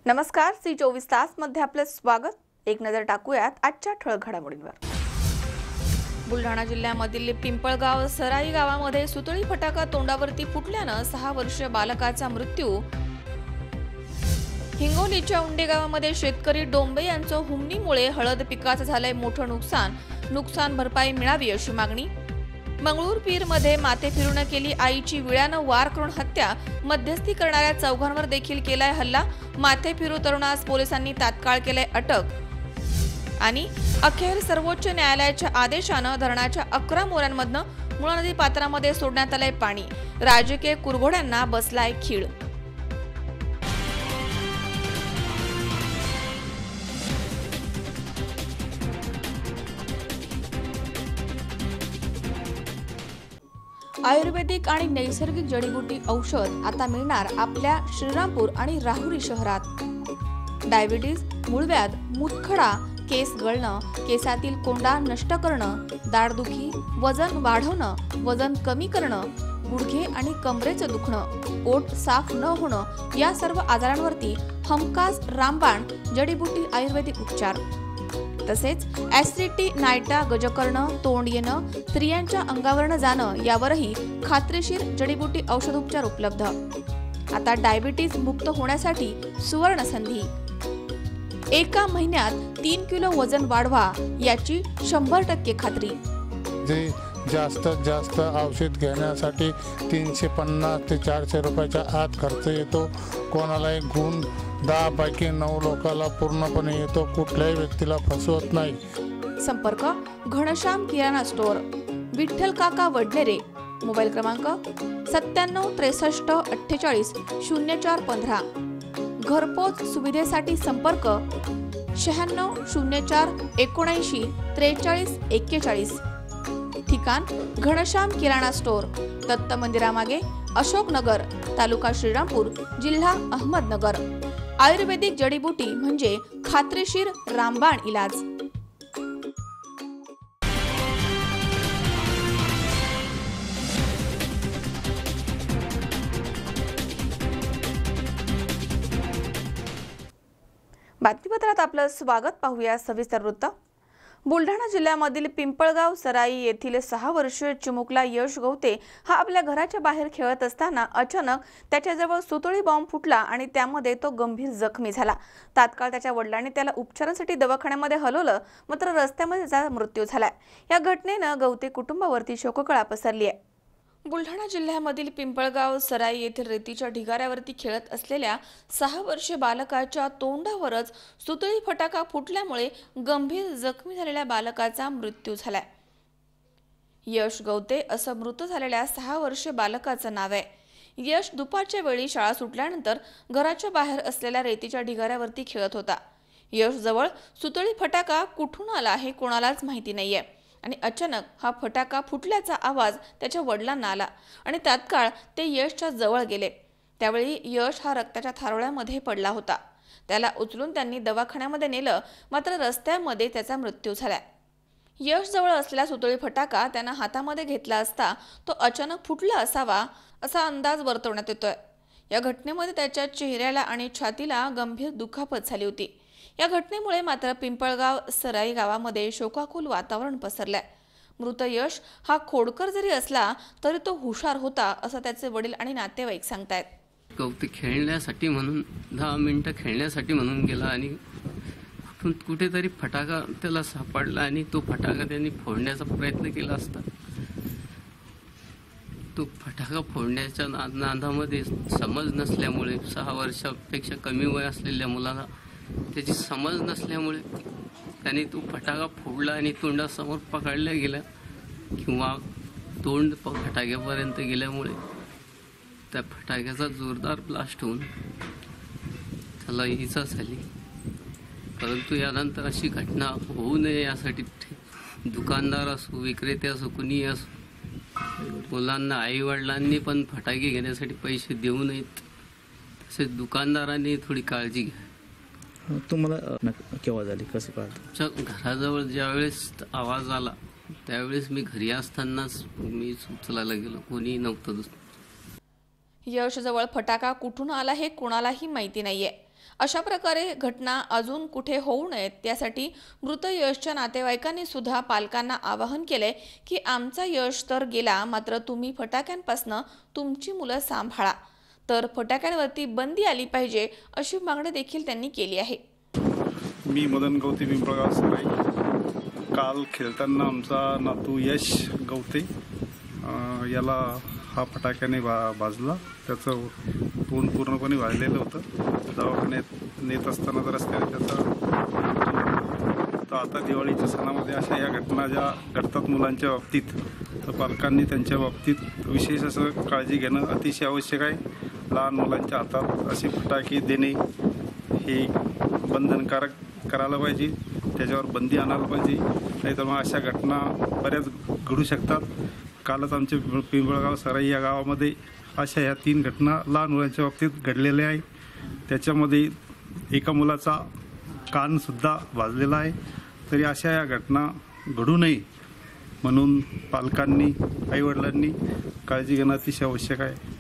नमस्कार, सी 24 तास मध्ये आपले स्वागत। एक नजर टाकूयात आजच्या ठळक घडामोडींवर। बुलढाणा जिल्ह्यामधील पिंपळगाव सराई गावामध्ये सुतळी फटाका तोंडावरती फुटल्यानं 6 वर्षीय बालकाचा मृत्यू। हिंगोलीच्या उंडे गावामध्ये शेतकरी डोंबे यांचं हुमणीमुळे हळद पिकाचं झालंय मोठं नुकसान भरपाई मिळावी अशी मागणी। मंगळूरपीरमध्ये माथे फिरून केली आईची विळ्यानं वार करून हत्या, मध्यस्थी करणाऱ्या चौघांवर देखील केलाय हल्ला। माथे फिरू तरुणास पोलिसांनी तात्काळ केलंय अटक। आणि अखेर सर्वोच्च न्यायालयाच्या आदेशानं धरणाच्या 11 मोऱ्यांमधनं मुळा नदी पात्रामध्ये सोडण्यात आलंय पाणी। राजकीय कुरघोड्यांना बसलाय खीळ। आयुर्वेदिक आणि नैसर्गिक जडीबुटी औषध आता मिळणार आपल्या श्रीरामपूर आणि राहुरी शहरात। डायबिटीज, मूळव्याध, मूतखडा, केस गळणं, केसातील कोंडा नष्ट करणं, दाढदुखी, वजन वाढवणं, वजन कमी करणं, गुडघे आणि कमरेचं दुखणं, पोट साफ न होणं या सर्व आजारांवरती हमखास रामबाण जडीबुटी आयुर्वेदिक उपचार। तसेच ऍसिडिटी, नायटा, गजकर्ण, तोंड येणं, स्त्रियांच्या अंगावरनं जाणं यावरही खात्रीशीर जडीबुटी औषधोपचार उपलब्ध। आता डायबिटीज मुक्त होण्यासाठी सुवर्ण संधी। एका महिन्यात 3 किलो वजन वाढवा याची 100% खात्री। जे जास्तीत जास्त औषध घेण्यासाठी 350 ते 400 रुपयाच्या आत खर्च येतो। कोणाला एक गुण 10 पैकी 9 लोकांना पूर्णपणे येतो। कुठल्याही व्यक्तीला फसवत नाही। संपर्क घनश्याम किराणा स्टोअर, विठ्ठल काका वडनेरे, मोबाईल क्रमांक 97 63 48 0415। घरपोच सुविधेसाठी संपर्क 96 04 79 43 41। ठिकाण घनश्याम किराणा स्टोअर, दत्त मंदिरामागे, अशोकनगर, तालुका श्रीरामपूर, जिल्हा अहमदनगर। आयुर्वेदिक जडीबुटी म्हणजे खात्रीशीर रामबाण इलाज। बातमीपत्रात आपलं स्वागत। पाहूया सविस्तर वृत्त। बुलढाणा जिल्ह्यामधील पिंपळगाव सराई येथील 6 वर्षीय चिमुकला यश गवते हा आपल्या घराच्या बाहेर खेळत असताना अचानक त्याच्याजवळ सुतळी बॉम्ब फुटला आणि त्यामध्ये तो गंभीर जखमी झाला। तात्काळ त्याच्या वडिलांनी त्याला उपचारांसाठी दवाखान्यामध्ये हलवलं, मात्र रस्त्यामध्ये त्याचा मृत्यू झालाय। या घटनेनं गवते कुटुंबावरती शोककळा पसरली आहे। बुलढाणा जिल्ह्यामधील पिंपळगाव सराई येथील रेतीच्या ढिगाऱ्यावरती खेळत असलेल्या 6 वर्षीय बालकाच्या तोंडावरच सुतळी फटाका फुटल्यामुळे गंभीर जखमी झालेल्या बालकाचा मृत्यू झालाय। यश गवते असं मृत झालेल्या 6 वर्षीय बालकाचं नाव आहे। यश दुपारच्या वेळी शाळा सुटल्यानंतर घराच्या बाहेर असलेल्या रेतीच्या ढिगाऱ्यावरती खेळत होता। यश जवळ सुतळी फटाका कुठून आला हे कोणालाच माहिती नाहीये आणि अचानक हा फटाका फुटल्याचा आवाज त्याच्या वडिलांना आला आणि तात्काळ ते यशच्या जवळ गेले। त्यावेळी यश हा रक्ताच्या थारोळ्यामध्ये पडला होता। त्याला उचलून त्यांनी दवाखान्यामध्ये नेलं, मात्र रस्त्यामध्ये त्याचा मृत्यू झाला। यश जवळ असलेला सुतळी फटाका त्यानं हातामध्ये घेतला असता तो अचानक फुटला असावा असा अंदाज वर्तवण्यात येतोय। या घटनेमध्ये त्याच्या चेहऱ्याला आणि छातीला गंभीर दुखापत झाली होती। या घटनेमुळे मात्र पिंपळगाव सराई गावामध्ये शोकाकुल वातावरण पसरलंय। मृत यश हा खोडकर जरी असला तरी तो हुशार होता असं त्याचे वडील आणि नातेवाईक सांगतायत। गवती खेळण्यासाठी म्हणून 10 मिनिटं खेळण्यासाठी म्हणून गेला आणि कुठेतरी फटाका त्याला सापडला आणि तो फटाका त्यांनी फोडण्याचा प्रयत्न केला असता। तो फटाका फोडण्याच्या नादामध्ये समज नसल्यामुळे 6 वर्षापेक्षा कमी वय असलेल्या मुलाला त्याची समज नसल्यामुळे त्याने तो फटाका फोडला आणि तोंडासमोर पकडला गेला किंवा तोंड फटाक्यापर्यंत गेल्यामुळे त्या फटाक्याचा जोरदार ब्लास्ट होऊन त्याला इजा झाली। परंतु यानंतर अशी घटना होऊ नये यासाठी दुकानदार असो, विक्रेते असो, कुणी असो, मुलांना आईवडिलांनी पण फटाके घेण्यासाठी पैसे देऊ नयेत। तसेच दुकानदारांनी थोडी काळजी घ्या। तुम्हाला केव्हा झाली, कसं कळलं? घराजवळ ज्यावेळेस आवाज आला त्यावेळेस मी घरी असतानाच मी उचलायला गेलो, कोणी नव्हतं। यश जवळ फटाका कुठून आला हे कोणालाही माहिती नाहीये। अशा प्रकारे घटना अजून कुठे होऊ नयेत यासाठी मृत यशच्या नातेवाईकांनी सुद्धा पालकांना आवाहन केले की आमचा यश तर गेला, मात्र तुम्ही फटाक्यांपासून तुमची मुलं सांभाळा, तर फटाक्यांवरती बंदी आली पाहिजे अशी मागणी देखील त्यांनी केली आहे. मी मदन गवते, पिंपळगाव सराई. काल खेळताना आमचा नातू यश गवते याला हा फटाक्याने भाजला. त्याचं तोंड पूर्णपणे भाजलेलं होतं. दवाखान्यात नेत असताना रस्त्याने त्याचा तर आता दिवाळीच्या सणामध्ये अशा या घटना ज्या घडतात मुलांच्या बाबतीत, तर पालकांनी त्यांच्या बाबतीत विशेष असं काळजी घेणं अतिशय आवश्यक आहे. लहान मुलांच्या हातात असे फटाके देणे हे बंधनकारक करायला पाहिजे, त्याच्यावर बंदी आणायला पाहिजे, नाहीतर मग अशा घटना बऱ्याच घडू शकतात. कालच आमच्या पिंपळगाव सराई या गावामध्ये अशा ह्या 3 घटना लहान मुलांच्या बाबतीत घडलेल्या आहे. त्याच्यामध्ये एका मुलाचा कानसुद्धा भाजलेला आहे. तरी अशा या घटना घडू नये म्हणून पालकांनी, आईवडिलांनी काळजी घेणं अतिशय आवश्यक आहे.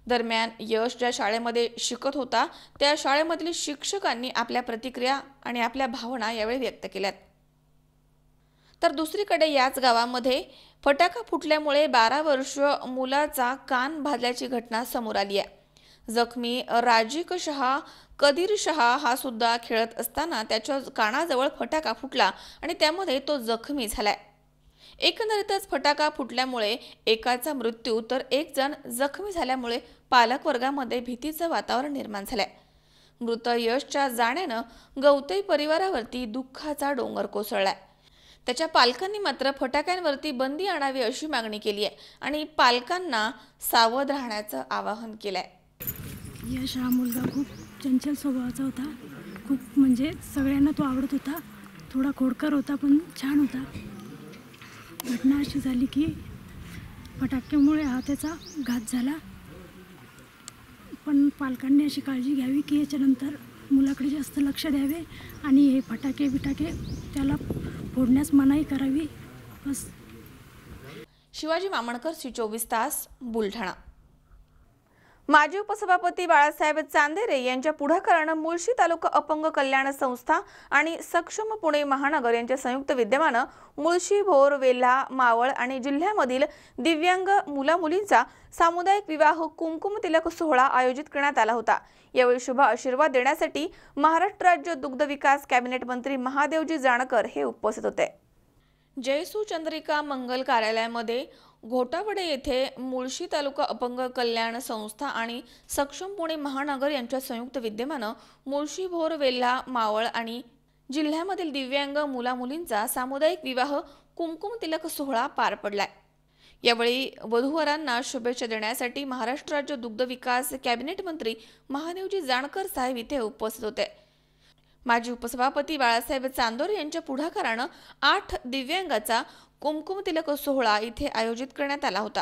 दरम्यान यश ज्या शाळेमध्ये शिकत होता त्या शाळेमधील शिक्षकांनी आपल्या प्रतिक्रिया आणि आपल्या भावना यावेळी व्यक्त केल्यात. तर दुसरीकडे याच गावामध्ये फटाका फुटल्यामुळे 12 वर्षीय मुलाचा कान भाजल्याची घटना समोर आली आहे. जखमी राजिक शहा कदीर शहा हा सुद्धा खेळत असताना त्याच्या कानाजवळ फटाका फुटला आणि त्यामध्ये तो जखमी झालाय. एकंदरीतच फटाका फुटल्यामुळे एकाचा मृत्यू तर 1 जण जखमी झाल्यामुळे पालक वर्गामध्ये भीतीचं वातावरण निर्माण झालंय. मृत यशच्या जाण्यानं गवते परिवारावरती दुःखाचा डोंगर कोसळलाय. त्याच्या पालकांनी मात्र फटाक्यांवरती बंदी आणावी अशी मागणी केली आहे आणि पालकांना सावध राहण्याचं आवाहन केलंय. यश हा मुलगा खूप चंचल स्वभावाचा होता. खूप म्हणजे सगळ्यांना तो आवडत होता. थोडा खोडकर होता पण छान होता. घटना अशी झाली की फटाक्यामुळे हा त्याचा घात झाला. पण पालकांनी अशी काळजी घ्यावी की याच्यानंतर मुलाकडे जास्त लक्ष द्यावे आणि हे फटाके त्याला फोडण्यास मनाई करावी. बस. शिवाजी मामणकर, C24 तास, बुलढाणा. माजी उपसभापती बाळासाहेब चांदेरे यांच्या पुढाकारानं मुळशी तालुका अपंग कल्याण संस्था आणि सक्षम पुणे महानगर यांच्या संयुक्त विद्यमानं मुळशी, भोर, वेल्हा, मावळ आणि जिल्ह्यामधील दिव्यांग मुला-मुलींचा सामुदायिक विवाह कुमकुम तिलक सोहळा आयोजित करण्यात आला होता. यावेळी शुभ आशीर्वाद देण्यासाठी महाराष्ट्र राज्य दुग्ध विकास कॅबिनेट मंत्री महादेवजी जानकर हे उपस्थित होते. जयसू चंद्रिका मंगल कार्यालयामध्ये घोटावडे येथे मुळशी तालुका अपंग कल्याण संस्था आणि सक्षम पुणे महानगर यांच्या संयुक्त विद्यमानं मुळशी, भोर, वेल्हा, मावळ आणि जिल्ह्यामधील दिव्यांग मुला-मुलींचा सामुदायिक विवाह कुमकुम तिलक सोहळा पार पडलाय. यावेळी वधूवरांना शुभेच्छा देण्यासाठी महाराष्ट्र राज्य दुग्ध विकास कॅबिनेट मंत्री महादेवजी जानकर साहेब इथे उपस्थित होते. माजी उपसभापती बाळासाहेब चांदोरे यांच्या पुढाकारानं 8 दिव्यांगाचा कुमकुम तिलक सोहळा इथे आयोजित करण्यात आला होता.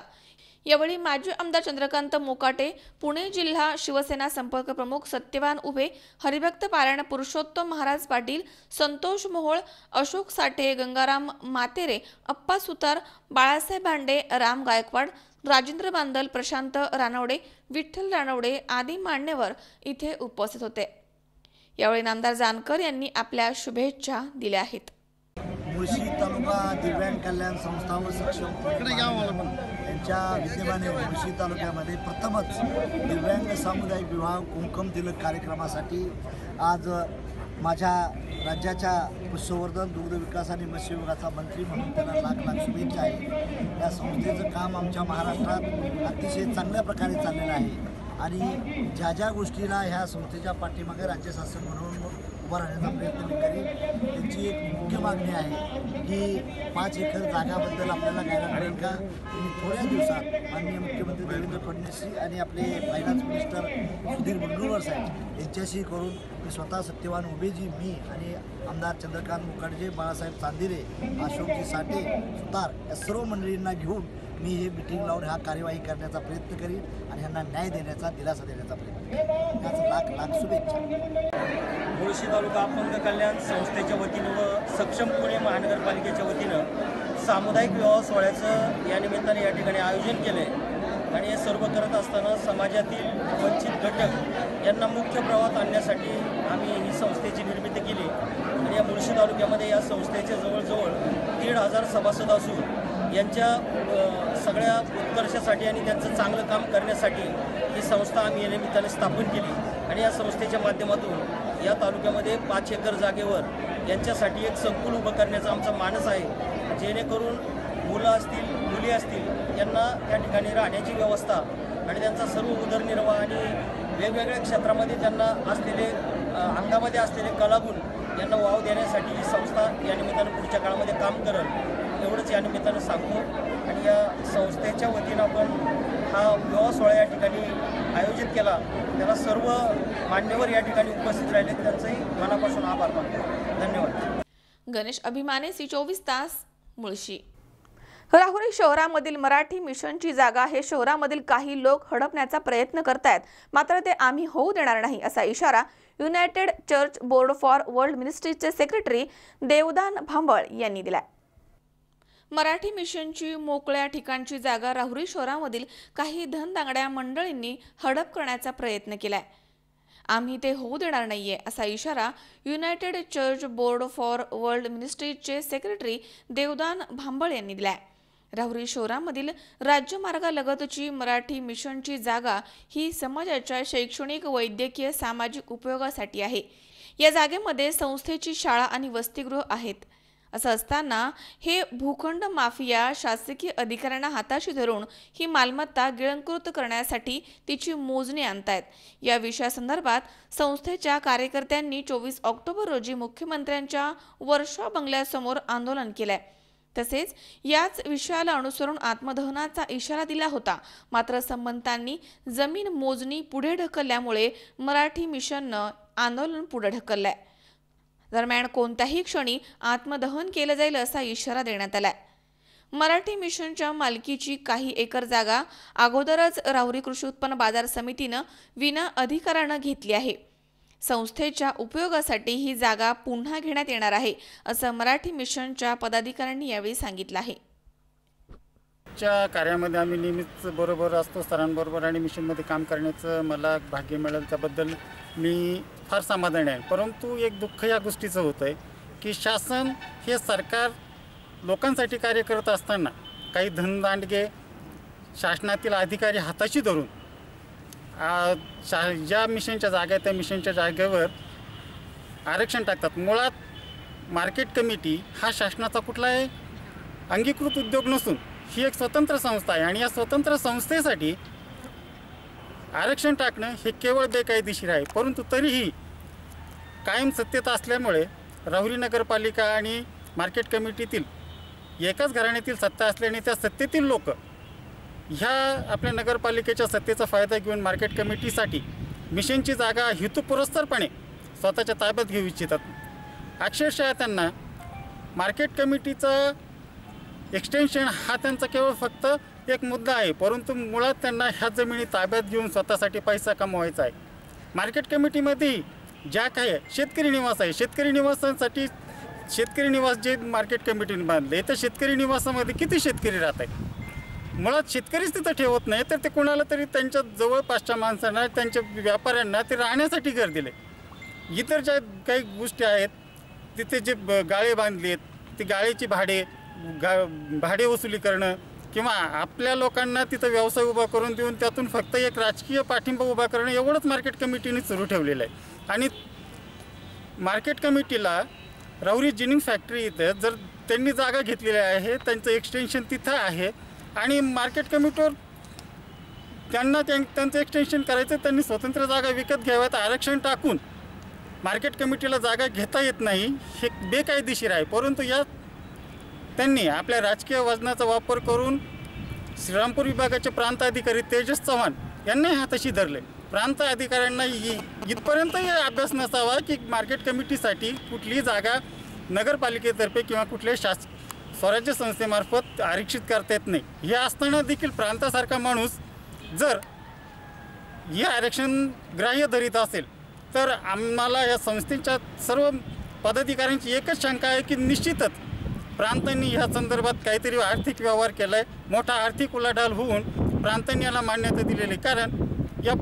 यावेळी माजी आमदार चंद्रकांत मोकाटे, पुणे जिल्हा शिवसेना संपर्क प्रमुख सत्यवान उभे, हरिभक्त पारायण पुरुषोत्तम महाराज पाटील, संतोष मोहोळ, अशोक साठे, गंगाराम मातेरे, अप्पा सुतार, बाळासाहेब भांडे, राम गायकवाड, राजेंद्र बांदल, प्रशांत रानवडे, विठ्ठल रानवडे आदी मान्यवर इथे उपस्थित होते. यावेळी नामदार जानकर यांनी आपल्या शुभेच्छा दिल्या आहेत. मुळशी तालुका दिव्यांग कल्याण संस्था व सक्षम यांच्या विद्यमाने मुळशी तालुक्यामध्ये प्रथमच दिव्यांग सामुदायिक विवाह कुमकुम तिलक कार्यक्रमासाठी आज माझ्या राज्याच्या पशुसंवर्धन, दुग्ध विकास आणि मत्स्य विभागाचा मंत्री म्हणून त्यांना लाख लाख शुभेच्छा आहे. या संस्थेचं काम आमच्या महाराष्ट्रात अतिशय चांगल्या प्रकारे चाललेलं आहे आणि ज्या ज्या गोष्टीला ह्या संस्थेच्या पाठीमागे राज्य शासन म्हणून उभं राहण्याचा प्रयत्न मी करीन. त्यांची एक मुख्य मागणी आहे की 5 एकर जागाबद्दल आपल्याला घ्यायला मिळेल का. मी थोड्या दिवसात माननीय मुख्यमंत्री देवेंद्र फडणवीसजी आणि आपले फायनान्स मिनिस्टर सुधीर मुनगंटीवार साहेब यांच्याशी करून मी स्वतः सत्यवान उभेजी, मी आणि आमदार चंद्रकांत मोकाटे, बाळासाहेब चांदेरे, अशोकजी साठे, सुतार या सर्व मंडळींना घेऊन मी हे मिटिंग लावून हा कार्यवाही करण्याचा प्रयत्न करीन आणि ह्यांना न्याय देण्याचा, दिलासा देण्याचा प्रयत्न करीन. याच लाख लाख शुभेच्छा. मुळशी तालुका अपंग कल्याण संस्थेच्या वतीनं व सक्षम पुणे महानगरपालिकेच्या वतीनं सामुदायिक विवाह सोहळ्याचं या निमित्ताने या ठिकाणी आयोजन केलं आहे आणि हे सर्व सर्व करत असताना समाजातील वंचित घटक यांना मुख्य प्रवाहात आणण्यासाठी आम्ही ही संस्थेची निर्मिती केली आणि या मुळशी तालुक्यामध्ये या संस्थेचे जवळजवळ 1,500 सभासद असून यांच्या सगळ्या उत्कर्षासाठी आणि त्यांचं चांगलं काम करण्यासाठी ही संस्था आम्ही या निमित्ताने स्थापन केली आणि या संस्थेच्या माध्यमातून या तालुक्यामध्ये 5 एकर जागेवर यांच्यासाठी एक संकुल उभं करण्याचा आमचा मानस आहे, जेणेकरून मुलं असतील मुली असतील यांना त्या ठिकाणी राहण्याची व्यवस्था आणि त्यांचा सर्व उदरनिर्वाह आणि वेगवेगळ्या क्षेत्रामध्ये त्यांना असलेले अंगामध्ये असलेले कलागुण यांना वाव देण्यासाठी ही संस्था या निमित्तानं पुढच्या काळामध्ये काम करेल एवढंच या निमित्तानं सांगतो। आणि या संस्थेच्या वतीनं आपण हा विवाह सोहळा या ठिकाणी आयोजित केला, त्याला सर्व मान्यवर या ठिकाणी उपस्थित राहिले, त्यांचंही मनापासून आभार मानतो। धन्यवाद। गणेश अभिमाने, C24 तास, मुळशी। राहुरी शहरामधील मराठी मिशनची जागा हे शहरामधील काही लोक हडपण्याचा प्रयत्न करतायत, मात्र ते आम्ही होऊ देणार नाही असा इशारा United Church Board for World मिनिस्ट्रीचे सेक्रेटरी देवदान भांबळ यांनी दिलाय। मराठी मिशनची मोकळ्या ठिकाणची जागा राहुरी शहरामधील काही धनदांगड्या मंडळींनी हडप करण्याचा प्रयत्न केलाय, आम्ही ते होऊ देणार नाहीये असा इशारा United Church Board for World मिनिस्ट्रीचे सेक्रेटरी देवदान भांबळ यांनी दिलाय। राहुरी शहरामधील राज्यमार्गालगतची मराठी मिशनची जागा ही समाजाच्या शैक्षणिक, वैद्यकीय, सामाजिक उपयोगासाठी आहे। या जागेमध्ये संस्थेची शाळा आणि वसतिगृह आहेत। असं असताना हे भूखंड माफिया शासकीय अधिकाऱ्यांना हाताशी धरून ही मालमत्ता गिळंकृत करण्यासाठी तिची मोजणी आणतायत। या विषयासंदर्भात संस्थेच्या कार्यकर्त्यांनी 24 ऑक्टोबर रोजी मुख्यमंत्र्यांच्या वर्षा बंगल्यासमोर आंदोलन केलंय। तसेच याच विषयाला अनुसरून आत्मदहनाचा इशारा दिला होता, मात्र संबंधितांनी जमीन मोजणी पुढे ढकलल्यामुळे मराठी मिशननं आंदोलन पुढे ढकललंय। दरम्यान कोणत्याही क्षणी आत्मदहन केलं जाईल असा इशारा देण्यात आलाय। मराठी मिशनच्या मालकीची काही एकर जागा अगोदरच राहुरी कृषी उत्पन्न बाजार समितीनं विना अधिकारानं घेतली आहे। संस्थेच्या उपयोगासाठी ही जागा पुन्हा घेण्यात येणार आहे असं मराठी मिशनच्या पदाधिकाऱ्यांनी यावेळी सांगितलं आहे। च्या कार्यामध्ये आम्ही नेहमीच बरोबर असतो सरांबरोबर आणि मिशनमध्ये काम करण्याचं मला भाग्य मिळालं, त्याबद्दल मी फार समाधानी आहे। परंतु एक दुःख या गोष्टीचं होतं आहे की शासन हे सरकार लोकांसाठी कार्य करत असताना काही धनदांडगे शासनातील अधिकारी हाताशी धरून ज्या मिशनच्या जागा त्या मिशनच्या जागेवर आरक्षण टाकतात। मुळात मार्केट कमिटी हा शासनाचा कुठलाही अंगीकृत उद्योग नसून ही एक स्वतंत्र संस्था आहे आणि या स्वतंत्र संस्थेसाठी आरक्षण टाकणं हे केवळ बेकायदेशीर आहे। परंतु तरीही कायम सत्तेत असल्यामुळे राहुरी नगरपालिका आणि मार्केट कमिटीतील एकाच घराण्यातील सत्ता असल्याने त्या सत्तेतील लोक ह्या आपल्या नगरपालिकेच्या सत्तेचा फायदा घेऊन मार्केट कमिटीसाठी मिशनची जागा हेतुपुरस्सरपणे स्वतःच्या ताब्यात घेऊ इच्छितात। अक्षरशः त्यांना मार्केट कमिटीचं एक्सटेन्शन हा त्यांचा केवळ फक्त एक मुद्दा आहे, परंतु मुळात त्यांना ह्या जमिनी ताब्यात घेऊन स्वतःसाठी पैसा कमवायचा आहे। मार्केट कमिटीमध्ये ज्या काही शेतकरी निवास आहे, शेतकरी निवासांसाठी शेतकरी निवास जे मार्केट कमिटीने बांधले, तर शेतकरी निवासामध्ये किती शेतकरी राहत आहेत? मुळात शेतकरीच तिथं ठेवत नाही, तर ते कोणाला तरी त्यांच्या जवळपासच्या माणसांना, त्यांच्या व्यापाऱ्यांना ते राहण्यासाठी घर दिले। इतर ज्या काही गोष्टी आहेत तिथे जे गाळे बांधलेत, ती गाळेची भाडे वसुली करणं किंवा आपल्या लोकांना तिथं व्यवसाय उभा करून देऊन त्यातून फक्त एक राजकीय पाठिंबा उभा करणं एवढंच मार्केट कमिटीने सुरू ठेवलेलं आहे। आणि मार्केट कमिटीला राहुरी जिनिंग फॅक्टरी इथं जर त्यांनी जागा घेतलेली आहे, त्यांचं एक्सटेन्शन तिथं आहे आणि मार्केट कमिटीवर त्यांना त्यांचं एक्सटेन्शन करायचं, त्यांनी स्वतंत्र जागा विकत घ्याव्यात आरक्षण टाकून मार्केट कमिटीला जागा घेता येत नाही, हे बेकायदेशीर आहे। परंतु यात त्यांनी आपल्या राजकीय वजनाचा वापर करून श्रीरामपूर विभागाचे प्रांत अधिकारी तेजस चव्हाण यांनाही हाताशी धरले। प्रांत अधिकाऱ्यांना इथपर्यंतही अभ्यास नसावा की मार्केट कमिटीसाठी कुठलीही जागा नगरपालिकेतर्फे किंवा कुठल्याही स्वराज्य संस्थेमार्फत आरक्षित करता येत नाही। हे असताना देखील प्रांतासारखा माणूस जर हे आरक्षण ग्राह्य धरीत असेल तर आम्हाला या संस्थेच्या सर्व पदाधिकाऱ्यांची एकच शंका आहे की निश्चितच प्रांतांनी ह्या संदर्भात काहीतरी आर्थिक व्यवहार केला आहे, मोठा आर्थिक उलाढाल होऊन प्रांतांनी याला मान्यता दिलेली. कारण या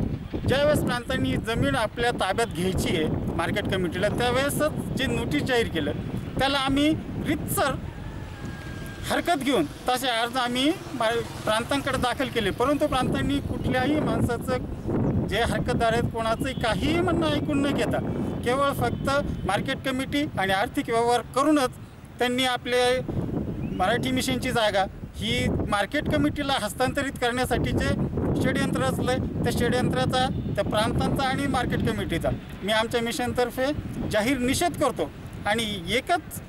ज्यावेळेस प्रांतांनी जमीन आपल्या ताब्यात घ्यायची आहे मार्केट कमिटीला, त्यावेळेसच जे नोटीस जाहीर केलं त्याला आम्ही रितसर हरकत घेऊन तसे अर्ज आम्ही प्रांतांकडे दाखल केले. परंतु प्रांतांनी कुठल्याही माणसाचं जे हरकतदार आहेत कोणाचंही काहीही म्हणणं ऐकून न घेता केवळ फक्त मार्केट कमिटी आणि आर्थिक व्यवहार करूनच त्यांनी आपले मराठी मिशनची जागा ही मार्केट कमिटीला हस्तांतरित करण्यासाठीचे षडयंत्र असलं, त्या षडयंत्राचा त्या प्रांतांचा आणि मार्केट कमिटीचा मी आमच्या मिशनतर्फे जाहीर निषेध करतो. आणि एकच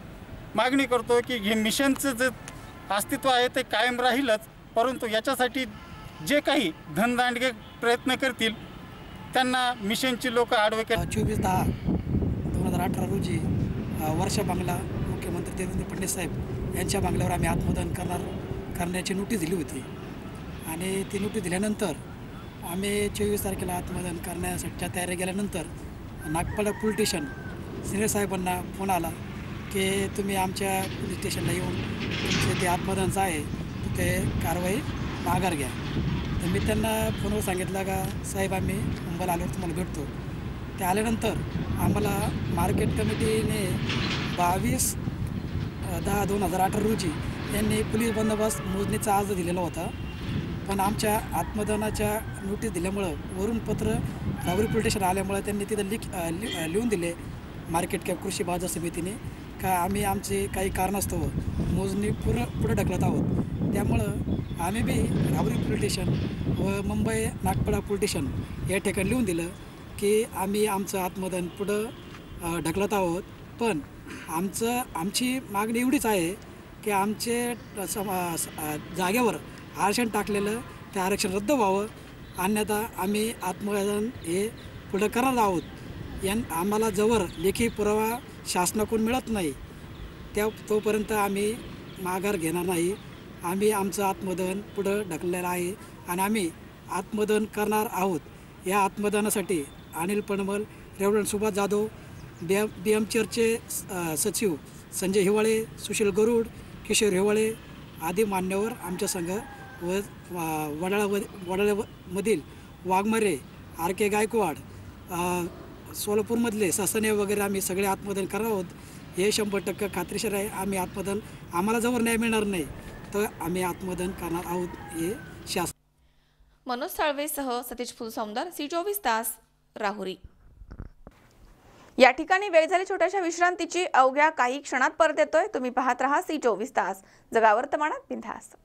मागणी करतो की हे मिशनचं जे अस्तित्व आहे ते कायम राहीलच, परंतु याच्यासाठी जे काही धनदांडगे प्रयत्न करतील त्यांना मिशनची लोक आडवे 24/10/2018 रोजी वर्षा बांगला मुख्यमंत्री देवेंद्र फडणवीस साहेब यांच्या बांगल्यावर आम्ही आत्मदान करण्याची नोटीस दिली होती. आणि ती नोटीस दिल्यानंतर आम्ही 24 तारखेला आत्मदान करण्यासाठीच्या तयारी केल्यानंतर नागपाडा पोलीस स्टेशन सिनियर साहेबांना फोन आला की तुम्ही आमच्या पोलीस स्टेशनला येऊन तुमचे ते आत्मदानचं आहे ते कारवाई माघार घ्या. तर मी त्यांना फोनवर सांगितलं का साहेब आम्ही मुंबईला आल्यावर तुम्हाला भेटतो. ते आल्यानंतर आम्हाला मार्केट कमिटीने 22/10/2018 रोजी यांनी पोलीस बंदोबस्त मोजणीचा अर्ज दिलेला होता. पण आमच्या आत्मदानाच्या नोटीस दिल्यामुळं वरून पत्र राहुरी पोलीस स्टेशन आल्यामुळं त्यांनी तिथं लिहून दिले मार्केट कॅप कृषी बाजार समितीने का आम्ही आमचे काही कारणास्तव मोजणी पुढे ढकलत आहोत. त्यामुळं आम्ही बी राहुरी पोलीस स्टेशन व मुंबई नागपाडा पोलीस स्टेशन या ठिकाणी लिहून दिलं की आम्ही आमचं आत्मदान पुढं ढकलत आहोत. पण आमची मागणी एवढीच आहे की आमचे जागेवर आरक्षण टाकलेलं ते आरक्षण रद्द व्हावं, अन्यथा आम्ही आत्मदान हे पुढं करणार आहोत. आम्हाला जवळ लेखी पुरावा शासनाकडून मिळत नाही तोपर्यंत आम्ही माघार घेणार नाही. आम्ही आमचं आत्मदान पुढं ढकललेलं आहे आणि आम्ही आत्मदान करणार आहोत. या आत्मदानासाठी अनिल पणमल, रेव्हरंड सुभाष जाधव, BMCRचे सचिव संजय हिवाळे, सुशील गरुड, किशोर हिवाळे आदी मान्यवर आमच्या संघ व वडाळ्यामधील वाघमारे, RK गायकवाड, सोलापूरमधले ससने वगैरे आम्ही सगळे आत्मदान करणार आहोत. हे 100% खात्रीशीर आहे. आम्ही आत्मदान आम्हाला जवळ न्याय मिळणार नाही तर आम्ही आत्मदान करणार आहोत हे शासन. मनोज साळवेसह सतीश फुलसौंदर, C24 तास, राहुरी. या ठिकाणी वेळ झाली छोट्याशा विश्रांतीची. अवघ्या काही क्षणात परत येतोय. तुम्ही पाहत राहा C24 तास, जगा वर्तमानात बिनधास्त.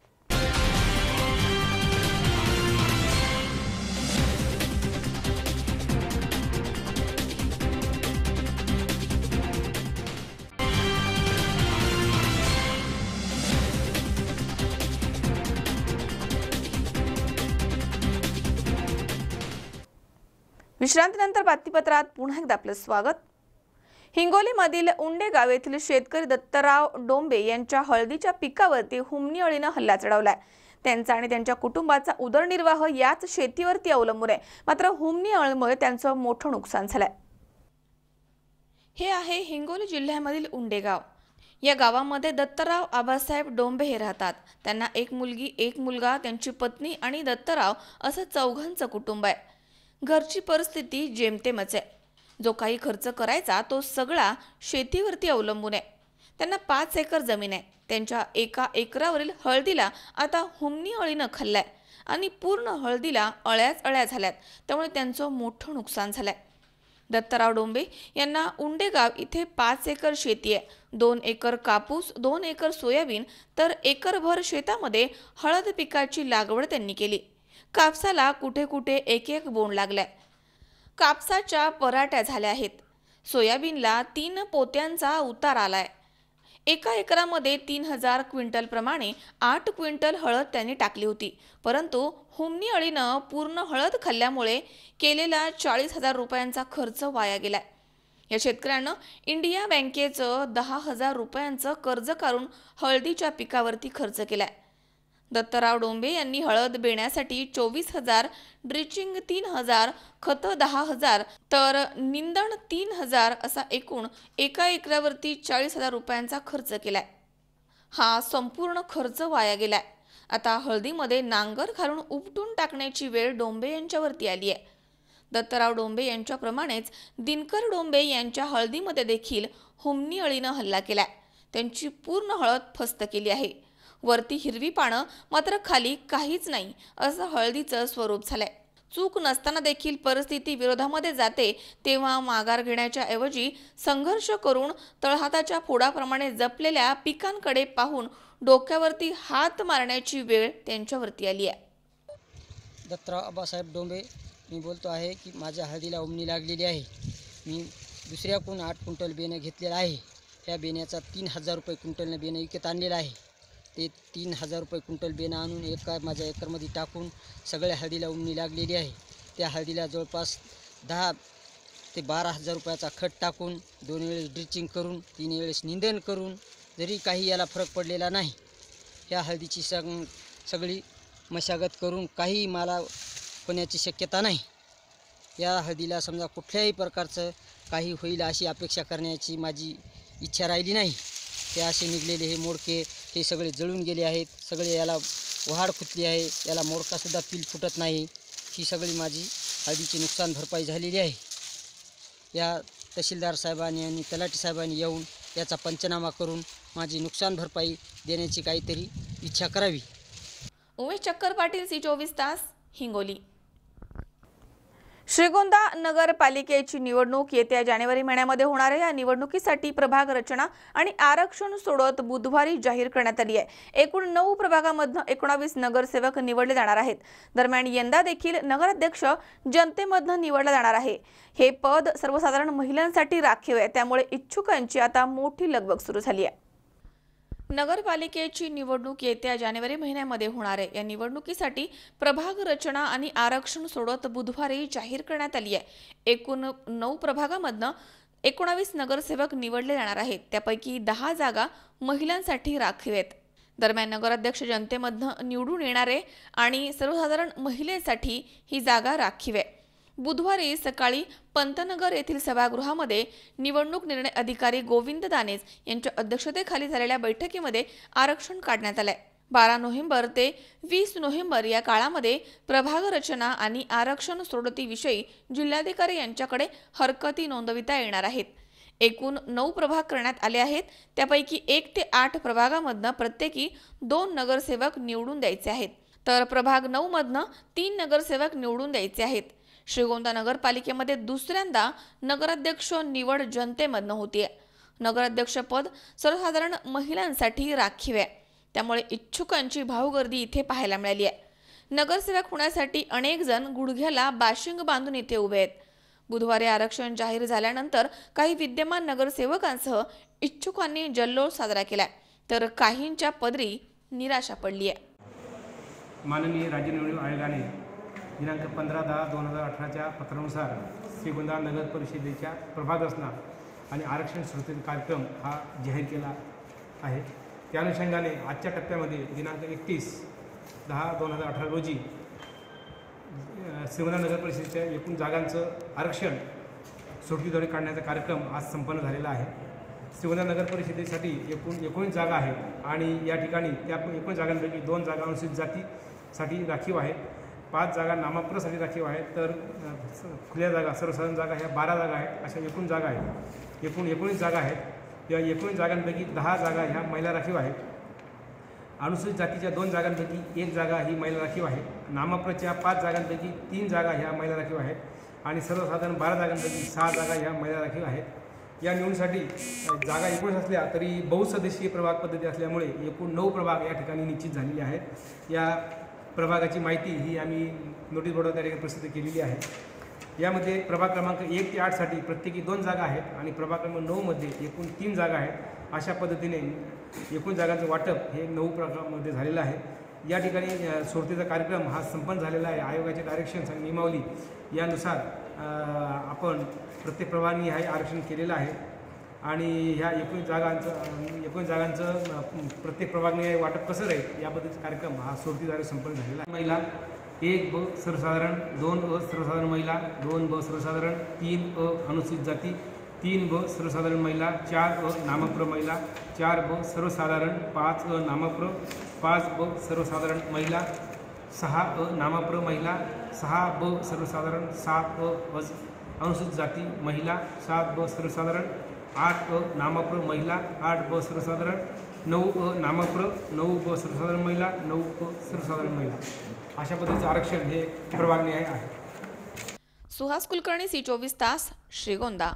विश्रांतीनंतर बातमीपत्रात पुन्हा एकदा आपलं स्वागत. हिंगोलीमधील उंडे गाव येथील शेतकरी दत्तराव डोंबे यांच्या हळदीच्या पिकावरती हुमणी अळीनं हल्ला चढवलाय. त्यांचा आणि त्यांच्या कुटुंबाचा उदरनिर्वाह याच शेतीवरती अवलंबून आहे. मात्र हुमणी अळीमुळे त्यांचं मोठं नुकसान झालंय. हे आहे हिंगोली जिल्ह्यामधील उंडे गाव. या गावामध्ये दत्तराव आबासाहेब डोंबे हे राहतात. त्यांना एक मुलगी, एक मुलगा, त्यांची पत्नी आणि दत्तराव असं चौघांचं कुटुंब आहे. घरची परिस्थिती जेमतेमच आहे. जो काही खर्च करायचा तो सगळा शेतीवरती अवलंबून आहे. त्यांना 5 एकर जमीन आहे. त्यांच्या 1 एकरावरील हळदीला आता हुमणी अळीनं खाल्लाय आणि पूर्ण हळदीला अळ्याच अळ्या झाल्यात. त्यामुळे त्यांचं मोठं नुकसान झालंय. दत्तराव डोंबे यांना उंडेगाव इथे 5 एकर शेती आहे. 2 एकर कापूस, 2 एकर सोयाबीन तर एकरभर शेतामध्ये हळद पिकाची लागवड त्यांनी केली. कापसाला कुठे कुठे एक एक बोंड लागलाय. कापसाच्या पराठ्या झाल्या आहेत. सोयाबीनला 3 पोत्यांचा उतार आलाय. 1 एकरामध्ये 3000 क्विंटल प्रमाणे 8 क्विंटल हळद त्यांनी टाकली होती. परंतु हुमणी अळीनं पूर्ण हळद खाल्ल्यामुळे केलेला 40,000 रुपयांचा खर्च वाया गेलाय. या शेतकऱ्यानं इंडिया बँकेचं 10,000 रुपयांचं कर्ज काढून हळदीच्या पिकावरती खर्च केलाय. दत्तराव डोंबे यांनी हळद बेण्यासाठी 24,000, ड्रिचिंग 3,000, खतं 10,000 तर निंदण 3,000 असा एकूण 1 एकरावरती 40,000 रुपयांचा खर्च केलाय. हा संपूर्ण खर्च वाया गेलाय. आता हळदीमध्ये नांगर घालून उपटून टाकण्याची वेळ डोंबे यांच्यावरती आली आहे. दत्तराव डोंबे यांच्याप्रमाणेच दिनकर डोंबे यांच्या हळदीमध्ये देखील हुमणी अळीनं हल्ला केलाय. त्यांची पूर्ण हळद फस्त केली आहे. वरती हिरवी पानं मात्र खाली काहीच नाही असं हळदीचं स्वरूप झालंय. चूक नसताना देखील परिस्थिती विरोधामध्ये जाते तेव्हा माघार घेण्याच्या ऐवजी संघर्ष करून तळहाताच्या फोडाप्रमाणे जपलेल्या पिकांकडे पाहून डोक्यावरती हात मारण्याची वेळ त्यांच्यावरती आली आहे. दत्तराव आबासाहेब डोंबे मी बोलतो आहे की माझ्या हळदीला उमणी लागलेली आहे. मी दुसऱ्याकडून 8 क्विंटल बेणं घेतलेलं आहे. त्या बेण्याचा 3000 रुपये क्विंटलनं बेणं विकत आणलेलं आहे. ते 3000 रुपये क्विंटल बेणं आणून माझ्या एकरमध्ये टाकून सगळ्या हळदीला उमणी लागलेली आहे. त्या हळदीला जवळपास 10 ते 12,000 रुपयाचा खत टाकून 2 वेळेस ड्रिचिंग करून 3 वेळेस निंदण करून जरी काही याला फरक पडलेला नाही. या हळदीची सगळी मशागत करून काही मला होण्याची शक्यता नाही. या हळदीला समजा कुठल्याही प्रकारचं काही होईल अशी अपेक्षा करण्याची माझी इच्छा राहिली नाही. ते असे निघलेले हे मोडके हे सगळे जळून गेले आहेत. सगळे याला वहाड फुटली आहे. याला मोडकासुद्धा पील फुटत नाही. ही सगळी माझी हळदीची नुकसान भरपाई झालेली आहे. या तहसीलदार साहेबांनी आणि तलाठी साहेबांनी येऊन याचा पंचनामा करून माझी नुकसान भरपाई देण्याची काहीतरी इच्छा करावी. उमेश चक्कर पाटील, C24 तास, हिंगोली. श्रीगोंदा नगरपालिकेची निवडणूक येत्या जानेवारी महिन्यामध्ये होणार आहे. या निवडणुकीसाठी प्रभाग रचना आणि आरक्षण सोडत बुधवारी जाहीर करण्यात आली आहे. एकूण 9 प्रभागांमधून 19 नगरसेवक निवडले जाणार आहेत. दरम्यान यंदा देखील नगराध्यक्ष जनतेमधून निवडला जाणार आहे. हे पद सर्वसाधारण महिलांसाठी राखीव आहे. त्यामुळे इच्छुकांची आता मोठी लगबग सुरू झाली आहे. नगरपालिकेची निवडणूक येत्या जानेवारी महिन्यामध्ये होणार आहे. या निवडणुकीसाठी प्रभाग रचना आणि आरक्षण सोडत बुधवारी जाहीर करण्यात आली आहे. एकूण 9 प्रभागांमधून 19 नगरसेवक निवडले जाणार आहेत. त्यापैकी 10 जागा महिलांसाठी राखीव आहेत. दरम्यान नगराध्यक्ष जनतेमधून निवडून येणार आहे आणि सर्वसाधारण महिलेसाठी ही जागा राखीव आहे. बुधवारी सकाळी पंतनगर येथील सभागृहामध्ये निवडणूक निर्णय अधिकारी गोविंद दानेज यांच्या अध्यक्षतेखाली झालेल्या बैठकीमध्ये आरक्षण काढण्यात आलंय. 12 नोव्हेंबर ते 20 नोव्हेंबर या काळामध्ये प्रभाग रचना आणि आरक्षण सोडतीविषयी जिल्हाधिकारी यांच्याकडे हरकती नोंदविता येणार आहेत. एकूण 9 प्रभाग करण्यात आले आहेत. त्यापैकी 1 ते 8 प्रभागामधनं प्रत्येकी 2 नगरसेवक निवडून द्यायचे आहेत. तर प्रभाग 9 मधनं 3 नगरसेवक निवडून द्यायचे आहेत. श्रीगोंदा नगरपालिकेमध्ये दुसऱ्यांदा नगराध्यक्ष निवड जनतेमधनं होतीये. नगराध्यक्ष पद सर्वसाधारण महिलांसाठी राखीव आहे. त्यामुळे इच्छुकांची भाऊगर्दी इथे पाहायला मिळाली आहे. नगरसेवक होण्यासाठी अनेक जण गुडघ्याला बाशिंग बांधून इथे उभे आहेत. बुधवारी आरक्षण जाहीर झाल्यानंतर काही विद्यमान नगरसेवकांसह इच्छुकांनी जल्लोष साजरा केलाय, तर काहींच्या पदरी निराशा पडली आहे. माननीय राज्य निवडणूक आयोगाने दिनांक 15/10/2018च्या पत्रानुसार श्रीगोंदा नगर परिषदेच्या प्रभाग रचना आणि आरक्षण सोडतीचा कार्यक्रम हा जाहीर केला आहे. त्या अनुषंगाने आजच्या टप्प्यामध्ये दिनांक 31/10/2018 रोजी श्रीगोंदा नगर परिषदेच्या एकूण जागांचं आरक्षण सोडतीद्वारे काढण्याचा कार्यक्रम आज संपन्न झालेला आहे. श्रीगोंदा नगर परिषदेसाठी एकूण 19 जागा आहेत आणि या ठिकाणी त्या 19 जागांपैकी 2 जागा अनुसूचित जातीसाठी राखीव आहेत, 5 जागा नाममात्रसाठी राखीव आहेत, तर खुल्या जागा सर्वसाधारण जागा ह्या 12 जागा आहेत. अशा एकूण जागा आहेत. एकूण 19 जागा आहेत. या 19 जागांपैकी 10 जागा ह्या महिला राखीव आहेत. अनुसूचित जातीच्या 2 जागांपैकी 1 जागा ही महिला राखीव आहे. नाममात्रच्या 5 जागांपैकी 3 जागा ह्या महिला राखीव आहेत आणि सर्वसाधारण 12 जागांपैकी 6 जागा ह्या महिला राखीव आहेत. या निवडणुकीसाठी जागा 19 असल्या तरी बहुसदस्यीय प्रभाग पद्धती असल्यामुळे एकूण 9 प्रभाग या ठिकाणी निश्चित झालेले आहेत. या प्रभागाची माहिती ही आम्ही नोटीस बोर्डावर त्या ठिकाणी प्रसिद्ध केलेली आहे. यामध्ये प्रभाग क्रमांक 1 ते 8 साठी प्रत्येकी 2 जागा आहेत आणि प्रभाग क्रमांक 9 मध्ये एकूण 3 जागा आहेत. अशा पद्धतीने एकूण जागांचं वाटप हे 9 प्रभागामध्ये झालेलं आहे. या ठिकाणी सोडतीचा कार्यक्रम हा संपन्न झालेला आहे. आयोगाचे डायरेक्शन्स आणि नियमावली यानुसार आपण प्रत्येक प्रभागाने हे आरक्षण केलेलं आहे आणि ह्या 19 जागांचं प्रत्येक प्रभागाने वाटप कसं राहील याबद्दलचा कार्यक्रम हा सोडतीद्वारे संपन्न झालेला आहे. महिला 1 ब सर्वसाधारण, 2 अ सर्वसाधारण महिला, 2 ब सर्वसाधारण, 3 अ अनुसूचित जाती, 3 ब सर्वसाधारण महिला, 4 अ नामप्र महिला, 4 ब सर्वसाधारण, 5 अ नामप्र, 5 ब सर्वसाधारण महिला, 6 अ नामप्र महिला, 6 ब सर्वसाधारण, 7 अ अनुसूचित जाती महिला, 7 ब सर्वसाधारण, 8 अ नामप्र महिला, 8 ब सर्वसाधारण, 9 अ नामप्र, 9 ब सर्वसाधारण महिला, 9 ब सर्वसाधारण महिला, अशा पद्धतीचं आरक्षण हे प्रभाग आहे. सुहास कुलकर्णी, C24 तास, श्रीगोंदा.